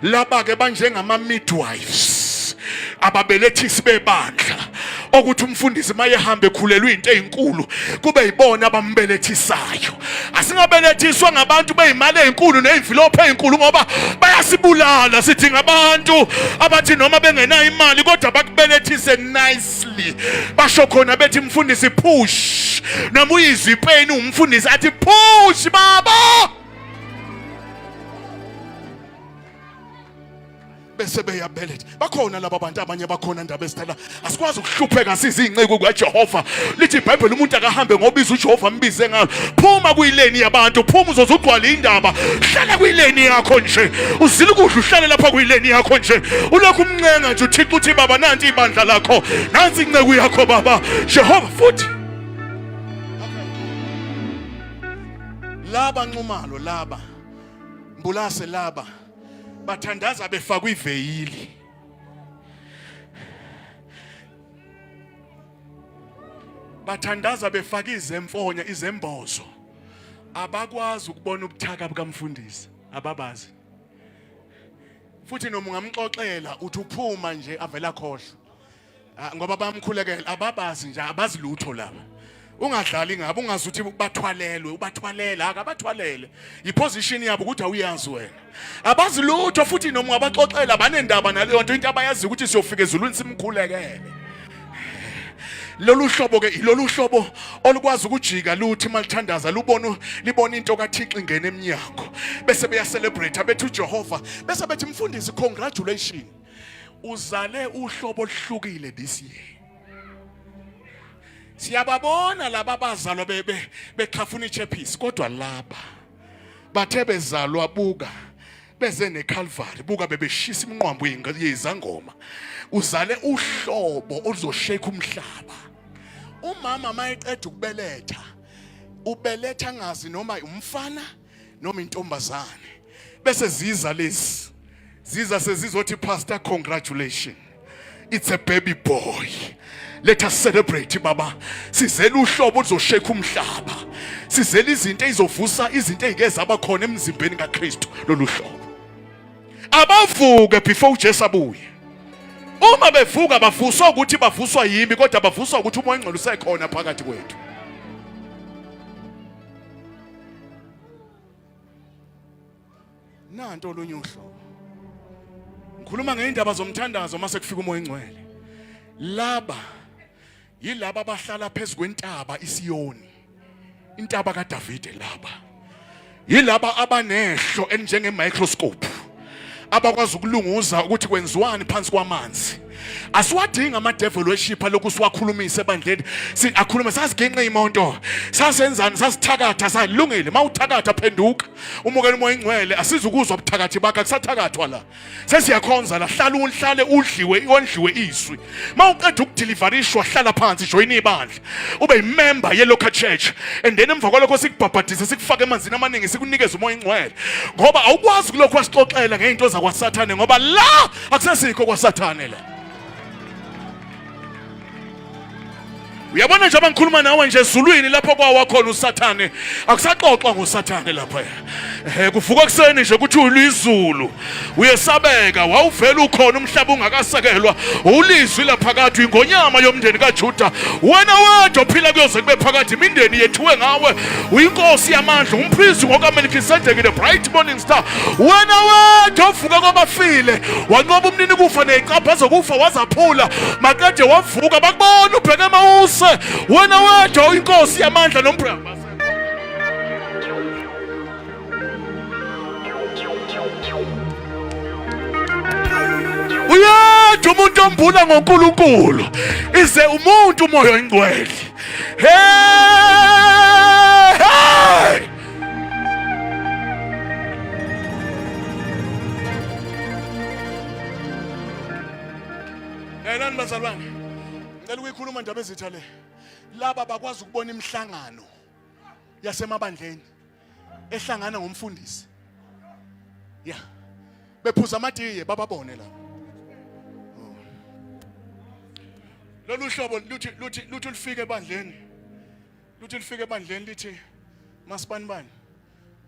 Laba ke banjengama midwives, ababelethisi bebandla, ukuthi umfundisi maye hambe ekhulelwe into ezinkulu kube yibona abambelethisayo. Asingabelethiswa ngabantu bezimali ezinkulu nezivilophe ezinkulu ngoba bayasibulala. Sithi ngabantu abathi noma bengenayo imali kodwa bakubelethise nicely, basho khona bethi umfundisi push, noma uyizwe ipain umfundisi athi push baba, bese beyabeletha. Bakhona laba bantu abanye bakhona indaba esithala asikwazi ukuhlupheka sizinceku kaJehova. Lithi iBhayibheli umuntu akahambe ngobiza uJehova ambize ngalo. Phuma kuyileni yabantu, phuma uzozugcwala indaba, hlala kuyileni yakho nje, uzile ukudla uhlale lapha kuyileni yakho nje, ulokhu umncenga nje uThixo uthi baba nanti ibandla lakho, nansi inceku yakho baba Jehova. Futhi laba nxumalo, laba mbulase, laba bathandaza befakwe iveyili. Bathandaza befaka izemfonyo, izembozo. Abakwazi ukubona ubuthaka bukamfundisi, ababazi. Futhi noma ungamxoxela uthi uphuma nje avela khohlwa, ngoba bamkhulekela, ababazi nje, abazi lutho laba. Ungadlali ngabo, ungazuthi bathwalelwe, ubathwalela, akabathwalele. Iposition yabo ukuthi awuyazi wena. Abazi lutho, futhi noma ungabaxoxela banendaba naleyo nto, into abayazi ukuthi siyofika ezulwini simkhulekele. Lolu hlobo ke ilolu hlobo olukwazi ukujika luthi malithandaza libona into kaThixo ingene emnyango, bese beya celebrate bethu uJehova, bese bethi mfundisi congratulations, uzale uhlobo oluhlukile this year. Siyababona laba bazalwa bekhafuna iChappies, kodwa laba bathe bezalwa buka beze neCalvary, buka bebeshisa iminqwambo yezangoma. Uzale uhlobo oluzosheka umhlaba. Umama mayeqeda ukubeletha, ubeletha ngazi noma umfana noma intombazane, bese ziza lezi, ziza sezizothi pastor congratulations, it's a baby boy. Let us celebrate baba. Sizele uhlobo oluzosheka umhlaba, sizele izinto ezizovusa izinto ezingeze abakhona emzimbeni kaKristu. Lolu hlobo abavuke before uJesu abuye. Uma bevuka bavuswa ukuthi bavuswa yimi, kodwa bavuswa ukuthi umoya ongcwele usekhona phakathi kwethu. Nanto olunye uhlobo. Ngikhuluma ngeindaba zomthandazo mase kufika umoya ongcwele. Laba yilaba abahlala phezu kwentaba iSiyoni, intaba kaDavide. Laba yilaba abanehlo elinjenge microscope, abakwazi ukulunguza ukuthi kwenziwani phansi kwamanzi, asiwadinga ama-devil worshipper lokhu siwakhulumise ebandleni akhulume sasiginqa imoto sasenzani sasithakatha salungile mawuthakatha phenduka umukela umoya ingcwele asizukuzwa ubuthakathi bakhe akusathakathwa la sesiyakhonza la hlale udliwe izwi mawuqeda ukudeliverishwa hlala phansi join ibandla ube yimember ye-local church and then emva kwalokho sikubhabhadise sikufake emanzini amaningi sikunikeze umoya ingcwele ngoba awukwazi kulokhu wasixoxela ngey'nto zakwasathane ngoba la akusesikho kwasathane la. Uyabona nje abangikhuluma nawe nje ezulwini lapho kwawakhona usathane akusaxoxwa ngosathane lapha kuvuka kuseni nje kuthi ulizulu uyesabeka wawuvela ukhona umhlaba ungakasekelwa ulizwi laphakathi ingonyama yomndeni kaJuda wena wedwa ophila kuyoze kube phakathi imindeni yethuwe ngawe uyinkosi yamandla umpriest ngokaMelkisedeki the bright morning star wena wedwa ovuka kwabafile wanqoba umnini kufa necapha zokufa wazaphula maqede wavuka bakubona ubheke emawuse wena wedwa uyinkosi yamandla nompriest uyedwa umuntu ombula ngoNkulunkulu ize umuntu umoya oyingcwele hey nani bazalwane ngicela ukuyikhuluma indaba ezitha le laba bakwazi ukubona imihlangano yasemabandleni ehlangana ngomfundisi bephuza amatiye bababone la lolu hlobo luthi lufike ebandleni lithi masibanibani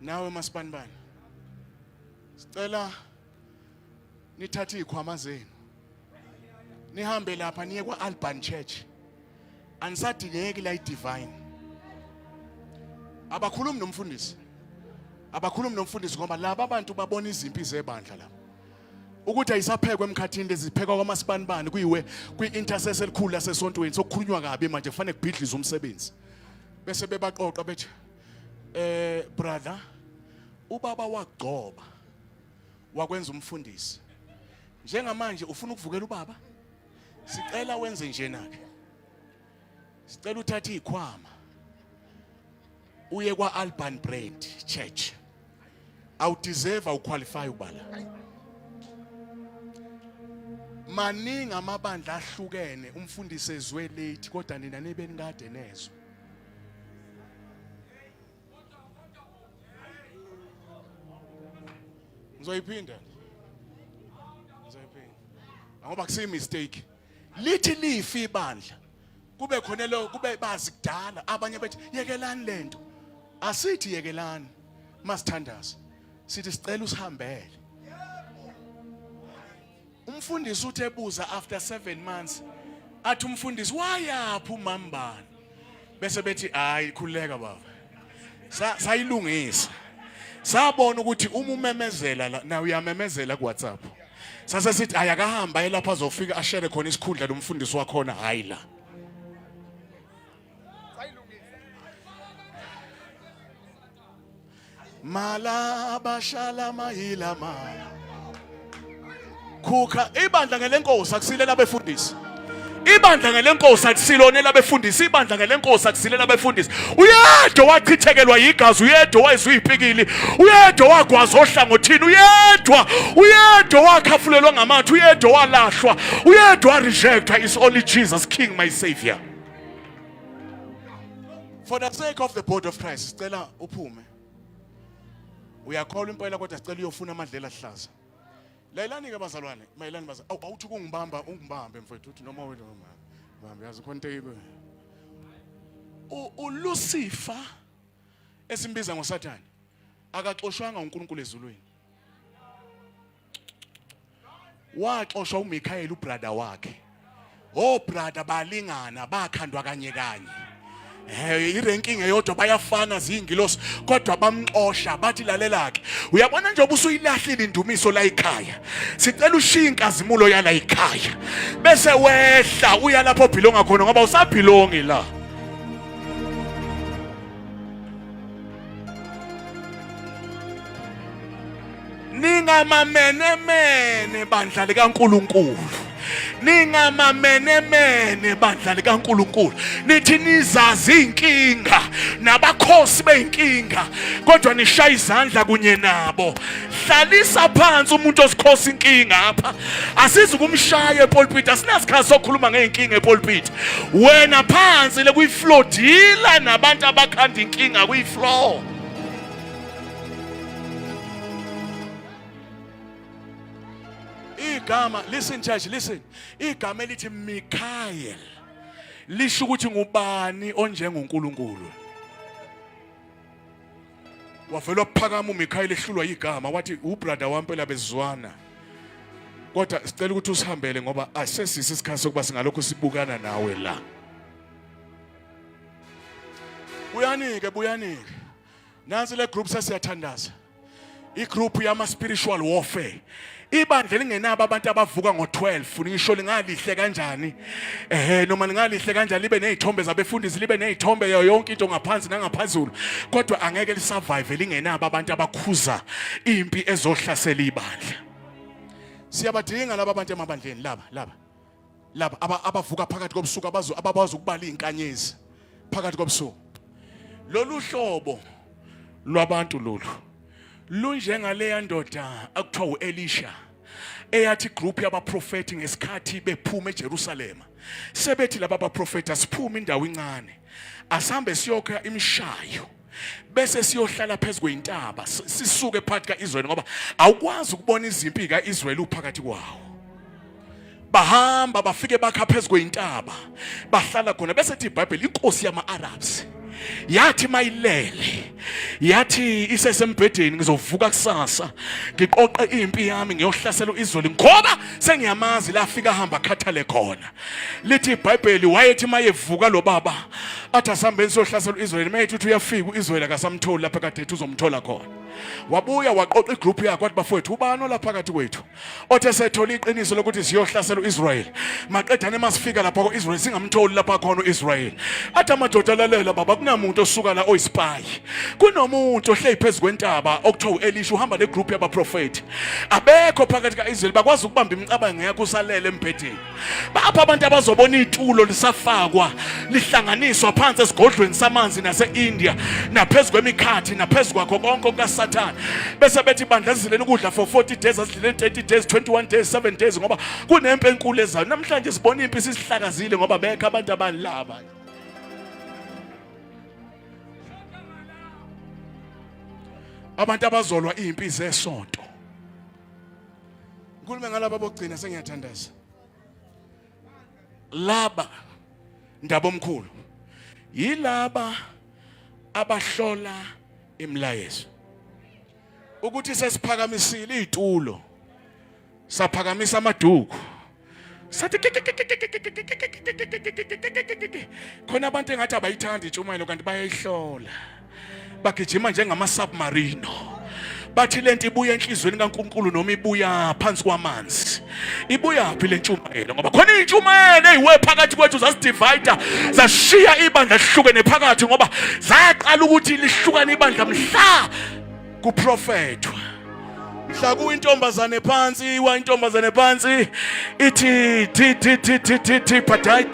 nawe masibanibani sicela nithathe izikhwama zenu nihambe lapha niye kwa-Alban Church anisadingeki la i-divine abakhulumi nomfundisi ngoba laba abantu babona izimpi zebandla la ukuthi ayisaphekwe emkhathini leziphekwa kwaMasibanibani kuyiwe kwi-intercessor elikhulu lasesontweni sokukhulunywa kabi manje kufanele kubhidlize umsebenzi bese bebaqoqa bethi brother ubaba wagcoba wakwenza umfundisi njengamanje ufuna ukuvukela ubaba sicela wenze njena-ke sicela uthathe izikhwama uye kwa-Alban Church awudeserve awuqualify ubala maningi amabandla ahlukene umfundisi ezwe late kodwa nina nibe nikade nezwe ngizoyiphinda ngoba kusiyi mistake lithi lifi ibandla kube khona lo kube bazi kudala abanye bethi yekelani lento asithi yekelani masithandaza sithi sicela usihambele umfundisi uthe ebuza after 7 months athi umfundisi wayaphi umambani bese bethi hayi khuleka baba sayilungisa sabona ukuthi uma umemezela la na uyamemezela ku WhatsApp sase sithi ayakahamba elapha azofika ashare khona isikhundla lomfundisi wakhona hayi la mala bashala mayilama khuka ibandla ngelenkosi akusilela abefundisi ibandla ngelenkosi akusilonela abefundisi ibandla ngelenkosi akusilela abefundisi uyedwa wachithekelwa igazi uyedwa wayizuyipikili uyedwa wagwaza ohlangothini uyedwa wakhafulelwa ngamathe uyedwa walahlwa uyedwa rejectwa is only Jesus King my Savior. For the sake of the body of Christ sicela uphume uyakholwa impela kodwa sicela uyofuna amadlela ahlaza layelani ke bazalwane mayelani awuthi ungibambe mfowethu uthi noma wena bambe yazi khona into uLucifer esimbiza ngoSathane akaxoshwanga uNkulunkulu ezulwini waxoshwa uMichael ubrother wakhe brother balingana bakhandwa kanye iranking eyodwa bayafana zingilosi kodwa bamxosha bathi lalela-ke uyabona nje ubusuyilahlile indumiso la ekhaya sicela ushiye inkazimulo yala ekhaya bese wehla uya lapho obhilonga khona ngoba usabhilongi la ningamamenemene bandla likaNkulunkulu Ningamamenemene bandla likaNkulunkulu. Nithi nizazi inkinga nabakhosi beyinkinga kodwa nishaya izandla kunye nabo. Hlalisa phansi umuntu osikhosa inkinga apha. Asizi kumshaya epulpit, asinasikhathi sokukhuluma ngeinkinga epulpit. Wena phansi le kuyifloor deala nabantu abakhanda inkinga kuyifloor. Igama, listen church, listen. Igama elithi Mikael lisho ukuthi ngubani onjengoNkulunkulu. Wavela ukuphakama uMikael ehlulwa igama wathi ubrother wampela bezizwana. Kodwa sicela ukuthi usihambele ngoba asesisi isikhathi sokuba singalokho sibukana nawe la. Buyanike. Nansi le group sesiyathandaza. I-group yama spiritual warfare. Ibandla lingenabo abantu abavuka ngo12 ngisho lingalihle kanjani noma lingalihle kanjani libe nezithombe zabefundisi libe nezithombe yonke into ngaphansi nangaphezulu kodwa angeke lisurvive lingenabo abantu abakhuza impi ezohlasela ibandla. Siyabadinga laba abantu emabandleni laba abavuka phakathi kobusuku ababazi ukubala izinkanyezi phakathi kobusuku. Lolu hlobo lwabantu lolu lunjengaleya ndoda akuthiwa uElisha eyathi group yabaprofeti ngesikhathi bephuma eJerusalem sebethi laba baprofeti asiphume indawo incane asambe siyokha imishayo bese siyohlala phezulu kwentaba sisuke phakathi kaIsrael ngoba awukwazi ukubona izimpi kaIsrael uphakathi kwawo. Bahamba bafike bakha phezulu kwentaba bahlala khona bese ithi iBhayibheli inkosi yama-Arabs yathi mayilele yathi isesembhedeni ngizovuka kusasa ngiqoqe impi yami ngiyohlasela uIsrael ngoba sengiyamazi la afika hamba khathale khona. Lithi iBhayibheli wayethi mayevuka lo baba athi asambe siyohlasela uIsrael mayethi uthi uyafika uIsrael akasamtholi lapha kade uzomthola khona. Wabuya waqoqa igroup yakhe wathi bafowethu ubani ola phakathi kwethu othe sethola iqiniso lokuthi siyohlasela uIsrael maqedane masifika lapha koIsrael singamtholi lapha khona uIsrael. Athi amadoda lalela baba kunamuntu osuka la oyispy kunomuntu ohleli phezulu kwentaba okuthiwa uElisha uhamba le group yabaprofeti abekho phakathi kaIsrael bakwazi ukubamba imicabango yakhe usalele embhedeni. Bapha abantu abazobona itulo lisafakwa lihlanganiswa phansi esigodlweni samanzi naseIndia naphezulu kwemikhathi naphezulu kwakho konke okaSathane bese bethi bandla zileni ukudla for 40 days asidlele 30 days 21 days 7 days ngoba kunempe enkulu ezayo. Namhlanje sibona impi sisihlakazile ngoba bekho abantu abalaba. Abantu abazolwa impi zesonto. Nkulume ngalabo bogcina sengiyathandaza. Laba ndaba omkhulu yilaba abahlola imlayezo ukuthi sesiphakamisile izitulo saphakamisa amaduku sathi khona abantu engathi abayithandi intshumayelo kanti bayayihlola bagijima njengama submarino bathi lento ibuya enhlizweni kaNkulunkulu noma ibuya phansi kwamanzi. Ibuya phi le ntshumayelo ngoba khona intshumayelo eyiwe phakathi kwethu zasidivide zashiya ibandla lihlukene phakathi ngoba zaqala ukuthi lihlukane ibandla mhla kuprofethwa mhla kuyintombazane phansi intombazane phansi ithi padai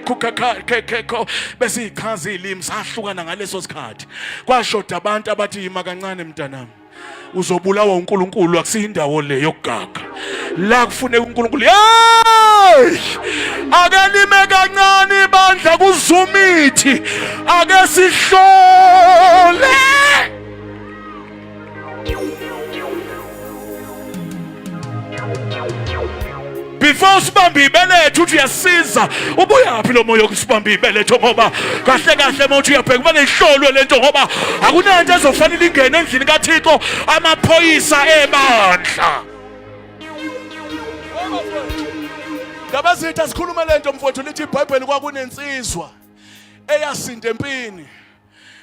kukakho bese ichaza ilimi sahlukana ngaleso sikhathi kwashoda abantu abathi yima kancane mntanami uzobulawa uNkulunkulu akusiyindawo le yokugaga la kufuneka uNkulunkulu akalime kancane ibandla kuzumithi ake sihlole. Before sibambe ibeletho uthi uyasiza ubuyaphi lo moya yokusibamba ibeletho ngoba kahle kahle mawuthi uyabheka kumele ihlolwe lento ngoba akunanto ezofanele ingene endlini kaThixo amaphoyisa ebandla. Ngabazitha sikhuluma lento mfowethu lithi iBhayibheli kwakunensizwa eyasinda empini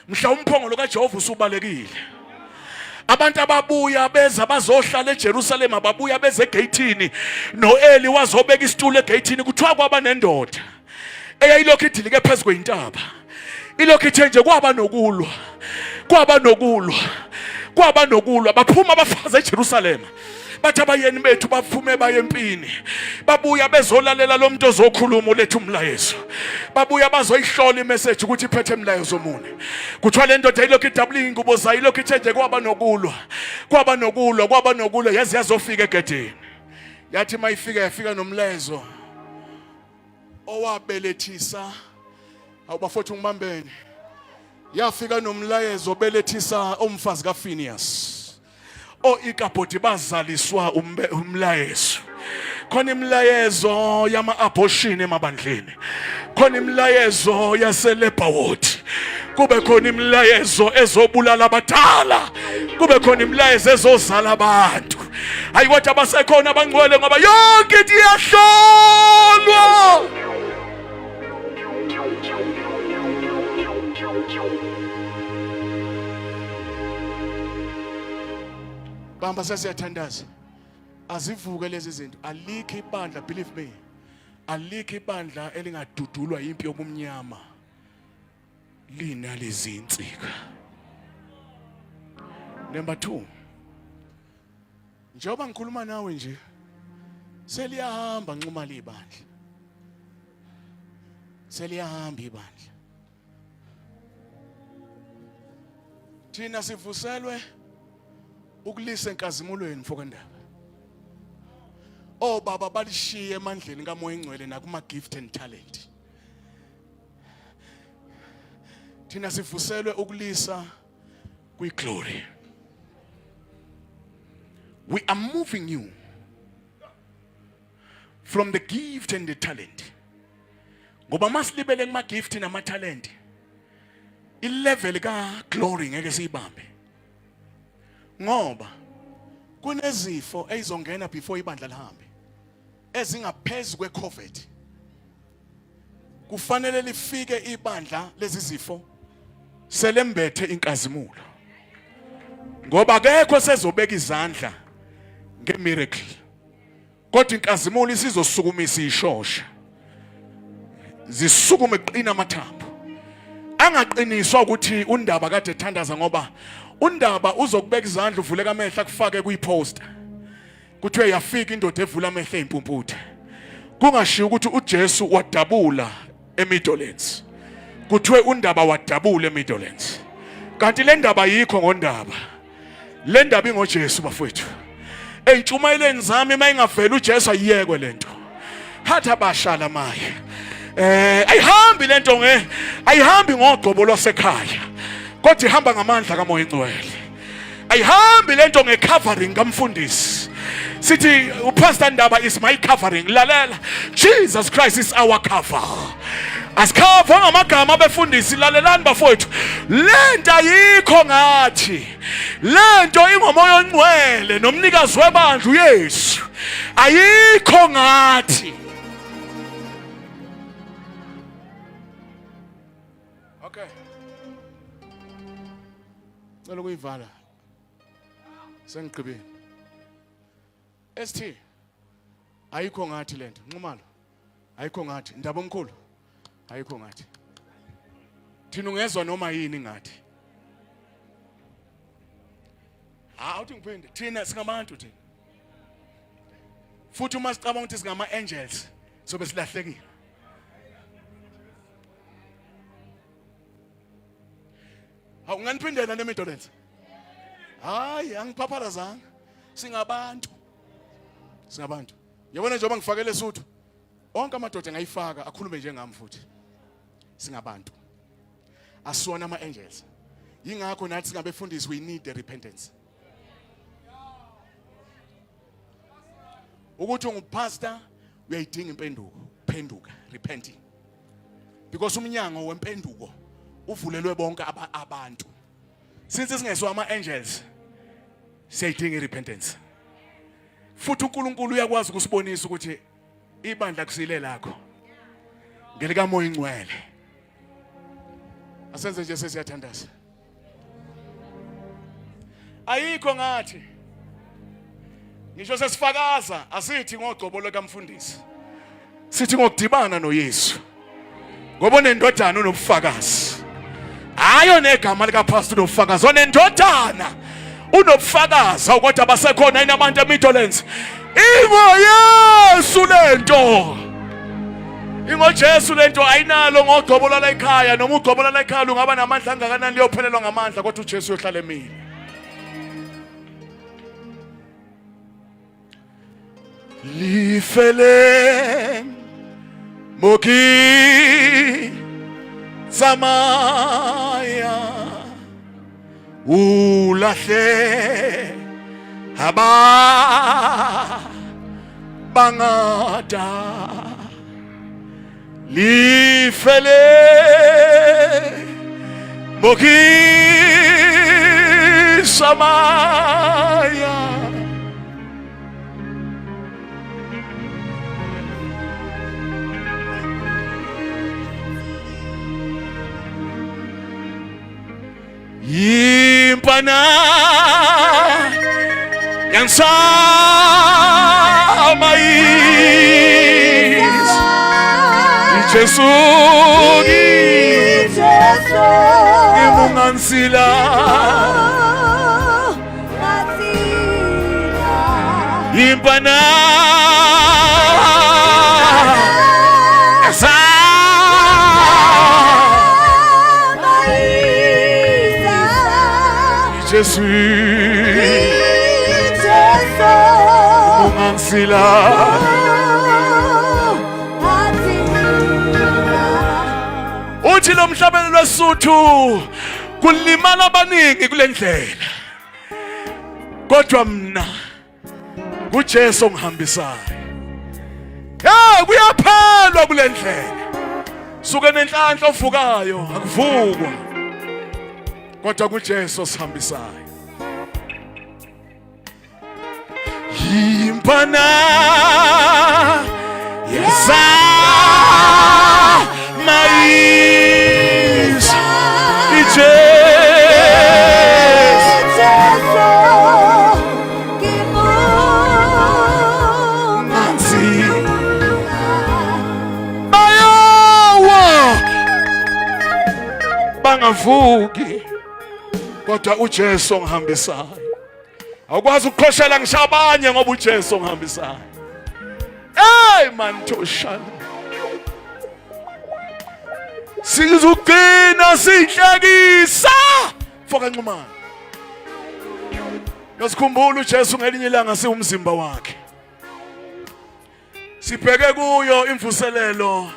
mhla umphongolo kaJehova usubalekile. Abantu ababuya beza bazohlala eJerusalem ababuya beze egeyithini noEli wazobeka isitulo egeyithini kuthiwa kwaba nendoda eyayilokhu idilike phezulu kwentaba ilokhu ithe nje kwaba nokulwa baphuma abafazi eJerusalem bathi abayeni bethu baphume baye empini, babuya bezolalela lo muntu ozokhuluma ulethe umlayezo, babuya bazoyihlola imessage ukuthi iphethe umlayezo omune. Kuthiwa le ndoda ilokhu idabula ingubo zayo, ilokhu ithe kwaba nokulwa yaze yazofika egedeni. Yathi mayifika yafika nomlayezo owabelethisa, awubafowethu ngibambene, yafika nomlayezo obelethisa umfazi kaPhinias. Ikabhodi bazaliswa umlayezo. Khona imlayezo yama-abortion emabandleni, khona imlayezo yaselebhawodi, kube khona imlayezo ezobulala abadala, kube khona imlayezo ezozala abantu. Hayi kodwa abasekhona abangcwele ngoba yonke into iyahlolwa. Bamba sesiyathandaza, azivuke lezi zinto. Alikho ibandla, believe me, alikho ibandla elingadudulwa impi yobumnyama linalezi insika. Number 2, njengoba ngikhuluma nawe nje seliyahamba nxuma libandla, seliyahamba ibandla. Thina sivuselwe ukulisa enkazimulweni mfokondaba. Baba balishiye emandleni kaMoya Engcwele nakuma gift and talent. Thina sivuselwe ukulisa kwi-glory. We are moving you from the gift and the talent. Ngoba masilibele kuma gift nama talent, ilevel ka glory ngeke siyibambe. Ngoba kunezifo ezongena before ibandla lihambe ezingaphezulu kweCovid. Kufanele lifike ibandla lezi zifo selembethe inkazimulo, ngoba akekho sezobeka izandla ngemiracle, kodwa inkazimulo isizosukumisa ishosha, zisukume qina amathambo. Angaqiniswa ukuthi uNdaba kade ethandaza, ngoba uNdaba uzokubeka izandla uvuleka amehlo akufake kuyiposter, kuthiwe yafika indoda evula amehlo empumputhe. Kungashiyo ukuthi uJesu wadabula eMidlands, kuthiwe uNdaba wadabula eMidlands. Kanti le ndaba yikho ngoNdaba, le ndaba ingoJesu bafowethu. Eyintshumayeleni zami mayingavela uJesu ayiyekwe lento. Hatha bashala maye. Ayihambi lento ayihambi ngogqobo lwasekhaya, kodwa ihamba ngamandla kaMoya Engcwele. Ayihambi lento ngecovering kamfundisi. Sithi uPastor Ndaba is my covering. Lalela, Jesus Christ is our cover. Asikhava ngamagama abefundisi. Lalelani bafowethu, lento ayikho ngathi, lento ingoMoya Engcwele nomnikazi webandla uYesu. Ayikho ngathi. Okay, ngicela ukuyivala, sengigqibile. ST, ayikho ngathi lento. Nxumalo, ayikho ngathi. Ndaba omkhulu, ayikho ngathi. Thina ungezwa noma yini ngathi. Awuthi ngiphinde, thina singabantu thina. Futhi uma sicabanga ukuthi singama angels sobe silahlekile. Unganiphindela neMidlands? Hayi, angiphaparazanga. Singabantu. Singabantu. Yabona njengoba ngifakele eSuthu, onke amadoda ngayifaka akhulume njengami futhi. Singabantu. Asiwona ama-angels. Yingakho nathi singabefundisi, we need the repentance. Ukuthi ungupastor uyayidinga impenduko, phenduka, repenting. Because umnyango wempenduko uvulelwe bonke abantu. Since singeswa ama-angels, siyayidinga repentance. Futhi uNkulunkulu uyakwazi ukusibonisa ukuthi ibandla kusile lakho ngelika Moya Engcwele. Asenze nje sesiyathandaza. Ayikho ngathi. Ngisho sesifakaza, asithi ngogcobo likaMfundisi, sithi ngokudibana noYesu, ngoba unendodana unobufakazi. Hayo negama likaPastor unobufakazi, onendodana unobufakazi ukuthi abasekhona yini abantu eMidlands. Yesu lento. Jesu lento ayinalo ngogcobola la ekhaya. Noma ugcobola la ekhaya ungaba namandla angakanani liyophelelwa ngamandla kodwa uJesu uyohlala emini. Lifele moki zamaya ulahle haba bangada lifele moki zamaya Impana yang sama Yesu imungansila Impana Jésus, mungansila uthi lo mhlabeni lwesuthu kulimala abaningi kule ndlela kodwa mina kuJesu ongihambisayo kuyaphelwa kule ndlela suke nenhlanhla ovukayo akuvukwa kodwa kuJesu osihambisayo Impana yesa mais bangavuki kodwa uJesu ongihambisayo awukwazi ukukhoshela ngishabanye ngoba uJesu ongihambisayo man toshana sizugcina sihlekisa foka nxumana Nosikhumbula uJesu ngelinye ilanga siwumzimba wakhe sibheke kuyo imvuselelo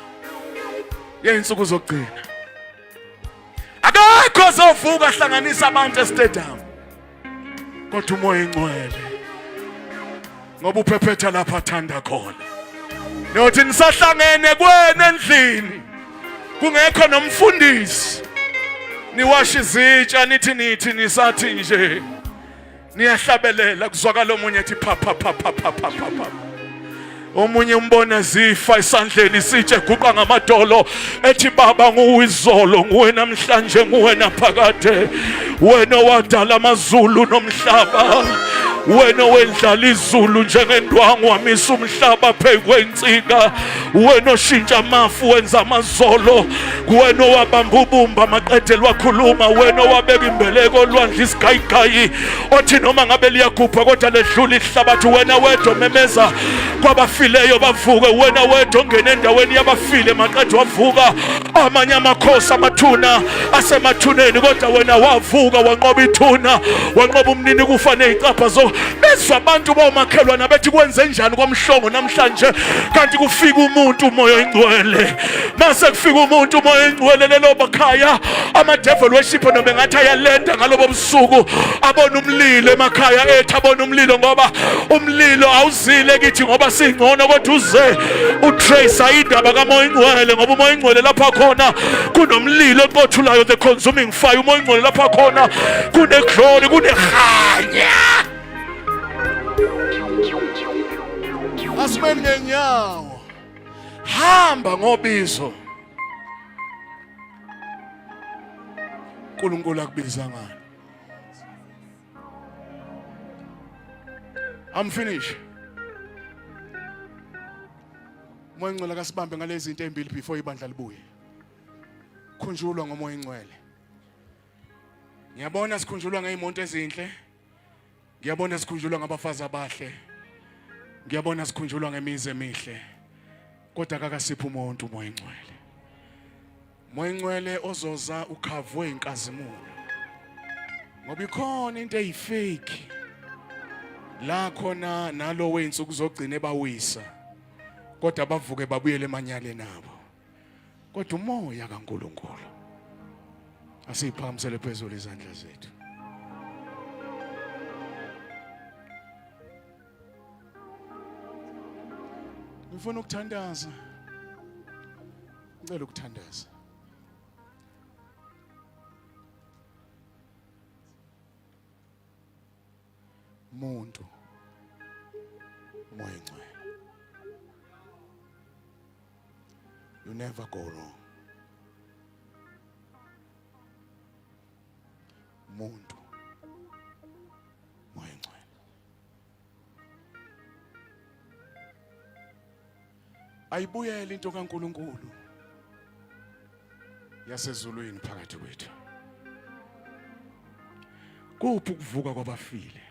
yeinsuku zokugcina akekho sovuka hlanganisa abantu estadium kodwa umoya engcwele ngoba uphephetha lapha athanda khona nothi nisahlangene kwena endlini kungekho nomfundisi niwasha izitsha nithi nisathi nje niyahlabelela kuzwakala omunye ethi pha pha pha pha pha pha pha omunye umbona zifa esandleni sitshe guqa ngamadolo ethi baba nguwe izolo nguwe namhlanje nguwe naphakade wena wadala amazulu nomhlaba wena wendlala izulu njengendwangu wamisa umhlaba phezu kwensika wena oshintsha amafu wenza amazolo wena owabamba ubumba amaqedela wakhuluma wena owabeka imbeleko olwandle isigayigayi othi noma ngabe liyakhupha kodwa ledlula ihlabathi wena wedwa memeza kwabafileyo bavuke wena wedwa ongena endaweni yabafile maqedwe wavuka amanye amakhosi amathuna asemathuneni kodwa wena wavuka wanqoba ithuna wanqoba umnini kufa nezicapha zo bezwa abantu bomakhelwana bethi kwenze njani kwamhlongo namhlanje kanti kufika umuntu umoya oyingcwele mase kufika umuntu umoya oyingcwele lelo bakhaya amadevil worship noma ngathi ayalenda ngalobo busuku abona umlilo emakhaya ethu abona umlilo ngoba umlilo awuzile kithi ngoba singcono kodwa uze utrace indaba kamoya oyingcwele ngoba umoya oyingcwele lapha khona kunomlilo oqothulayo the consuming fire umoya oyingcwele lapha khona kune glory kune khanya Asibeni ngenyawo hamba ngobizo uNkulunkulu akubiza ngani I'm finished Moya Ngcwele kasibambe ngalezi zinto ezimbili before ibandla libuye khunjulwa ngomoya ngcwele Ngiyabona sikhunjulwa ngeimonto ezinhle Ngiyabona sikhunjulwa ngabafazi abahle. Ngiyabona sikhunjulwa ngemizi emihle. Kodwa akakasiphi umuntu umoya engcwele. Umoya engcwele ozoza ukhavwe inkazimulo. Ngoba ikhona into eyifake. La khona nalo wensu kuzogcina ebawisa. Kodwa bavuke babuyele emanyaleni nabo. Kodwa umoya kaNkulunkulu. Asiphakamisele phezulu izandla zethu. Ngifuna ukuthandaza. Ngicela ukuthandaza. Muntu moya engcwele. You never go wrong. Muntu moya engcwele. Ayibuyele into kaNkulunkulu yasezulwini phakathi kwethu. Kuphi ukuvuka kwabafile?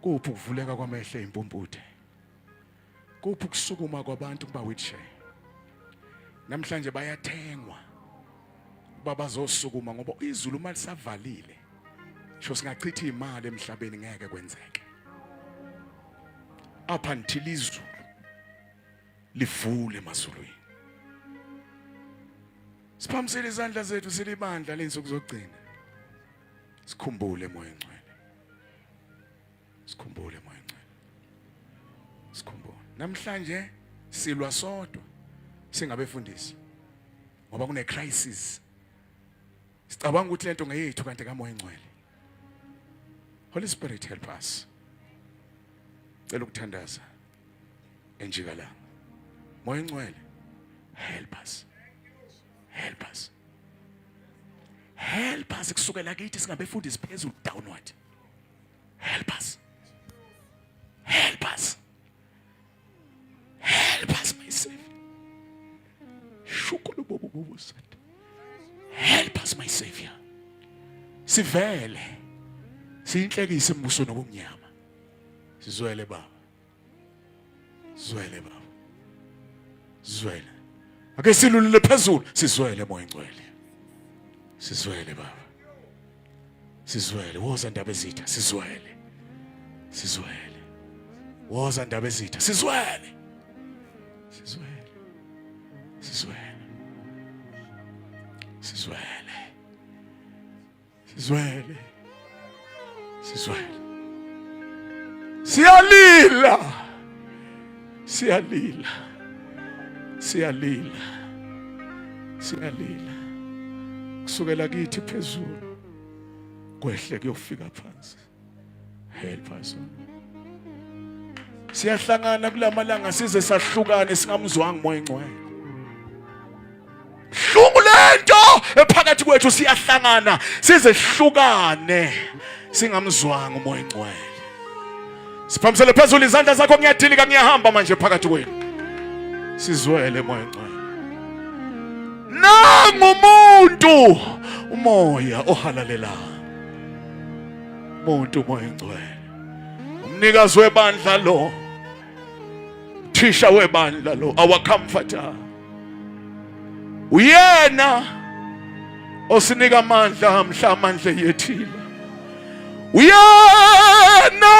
Kuphi ukuvuleka kwamehlo empumputhe? Kuphi ukusukuma kwabantu kuba wheelchair? Namhlanje bayathengwa kuba bazosukuma ngoba izulu malisavalile. Sho singachitha imali emhlabeni ngeke kwenzeke. Up until izulu livule emazulwini. Siphamisele izandla zethu silibandla lensuku zokugcina. Sikhumbule moya engcwele. Sikhumbule moya engcwele. Sikhumbule. Namhlanje silwa sodwa singabefundisi. Ngoba kune crisis. Sicabanga ukuthi lento ngeyethu kanti kamoya engcwele. Holy Spirit help us. Cela ukuthandaza enjikalanga. Moya engcwele help us. Help us. Help us kusukela kithi singabefundisi phezulu downward. Help us. Help us. Help us, my Savior. Help us, my Savior. Sivele. Siyinhlekise embuso nobumnyama. Sizwele baba. Sizwele baba. Sizwele. Ake silulile phezulu, sizwele moya engcwele. Sizwele baba. Sizwele, woza ndaba ezitha, sizwele. Sizwele. Woza ndaba ezitha, sizwele. Sizwele. Sizwele. Sizwele. Sizwele. Sizwele. Siyalila. Siyalila. Siyalila. Siyalila. Kusukela kithi phezulu kwehle kuyofika phansi. Help us. Siyahlangana kulamalanga size sahlukane singamzwanga moya engcwele. Hlungu lento ephakathi kwethu siyahlangana size sihlukane singamzwanga moya engcwele. Siphamisele phezulu izandla zakho ngiyadilika ngiyahamba manje phakathi kwenu. Sizwele moya engcwele. Nangumuntu umoya ohalalela. Umuntu moya engcwele. Umnikazi webandla lo. Thisha webandla lo, our comforter. Uyena osinika amandla mhla amandla yethile. Uyena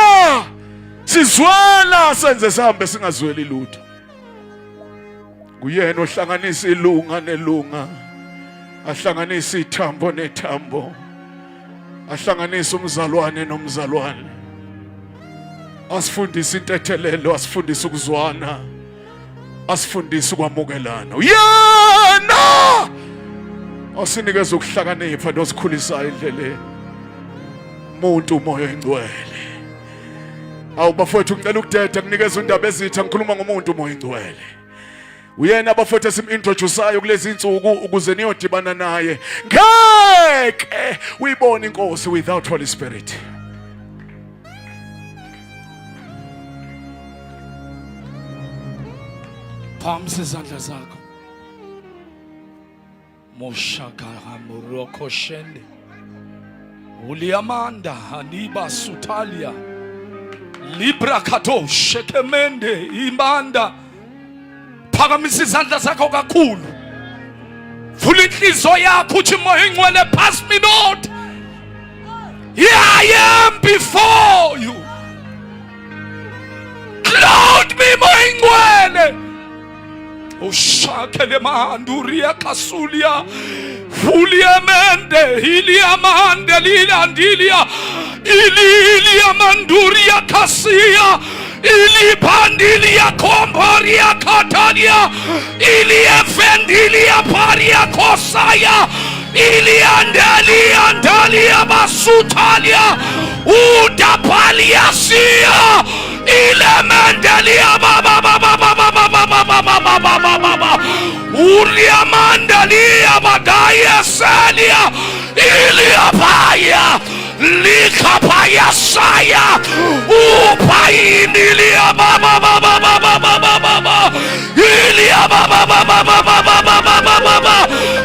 sizwela senze sihambe singazweli lutho. Uyena ohlanganisa ilunga nelunga, ahlanganisa ithambo nethambo, ahlanganisa umzalwane nomzalwane, asifundisa intethelelo, asifundisa ukuzwana, asifundisa ukwamukelana. Uyena osinikeza ukuhlakanipha nosikhulisayo endleleni. Umuntu umoya engcwele. Awubafowethu ngicela ukudeda kunikeza indaba ezitha ngikhuluma ngomuntu umoya engcwele. Uyena abafowethu simintroduceayo kulezi insuku ukuze niyodibana naye. Ngeke uyibone inkosi without Holy Spirit. Phamisa izandla zakho. Moshaka hamuroko shende. Uliamanda aniba sutalia. Libra kato shekemende imanda. Phakamisa izandla zakho kakhulu. Vula inhliziyo yakho uthi moya ingcwele pass me not. Here I am before you. Clothe me moya ingcwele. Ushakele mahanduria kasulia. Fuliamende iliamande lilandilia. Ililia manduria kasia. Ili pandilia kombaria katalia. Ili efendilia paria kosaya. Ili andalia basutalia. Udapalia sia. Ile mendelia Ulia mandalia badaya salia. Ili abaya. Likapaya saya. Upainilia Ilia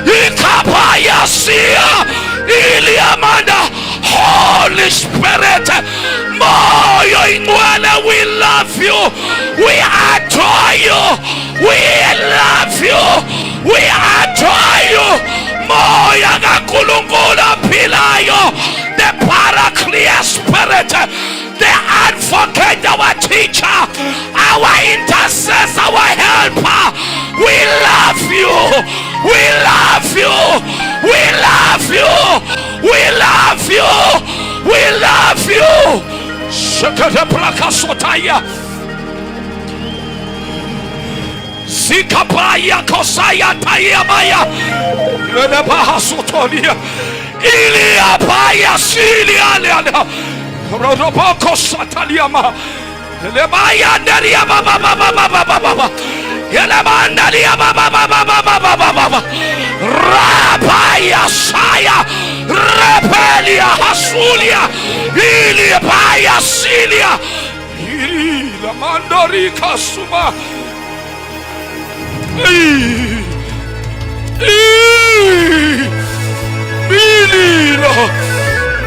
Ikapaya sia. Ilia manda. Holy Spirit, moyo ingwele, we love you, we adore you, we love you, we adore you. Moya kakulungula pilayo, the Paraclete Spirit, the advocate, our teacher, our intercessor, our helper. We love you, we love you, we love you, we love you, we love you. Shakata plaka sotaya. Sikapaya kosaya tayamaya. Lebaha sotolia. Ilia paya silia. Rodoboko sataliama. Lebaya daria baba. Yelamandalia baba. Rapaya saya. Repelia hasulia. Ilia paya silia. Ilia mandarika suma.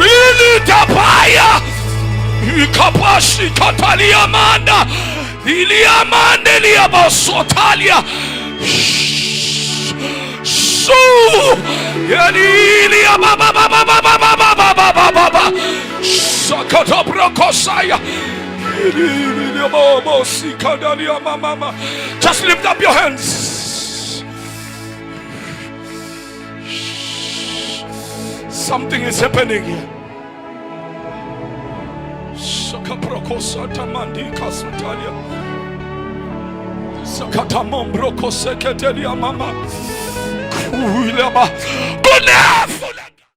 Bili tapaya. Ikapashi katalia manda. Ilia mandelia basotalia. Su. Ilia baba. Sakata brokosaya. Just lift up your hands. Something is happening here. Good enough.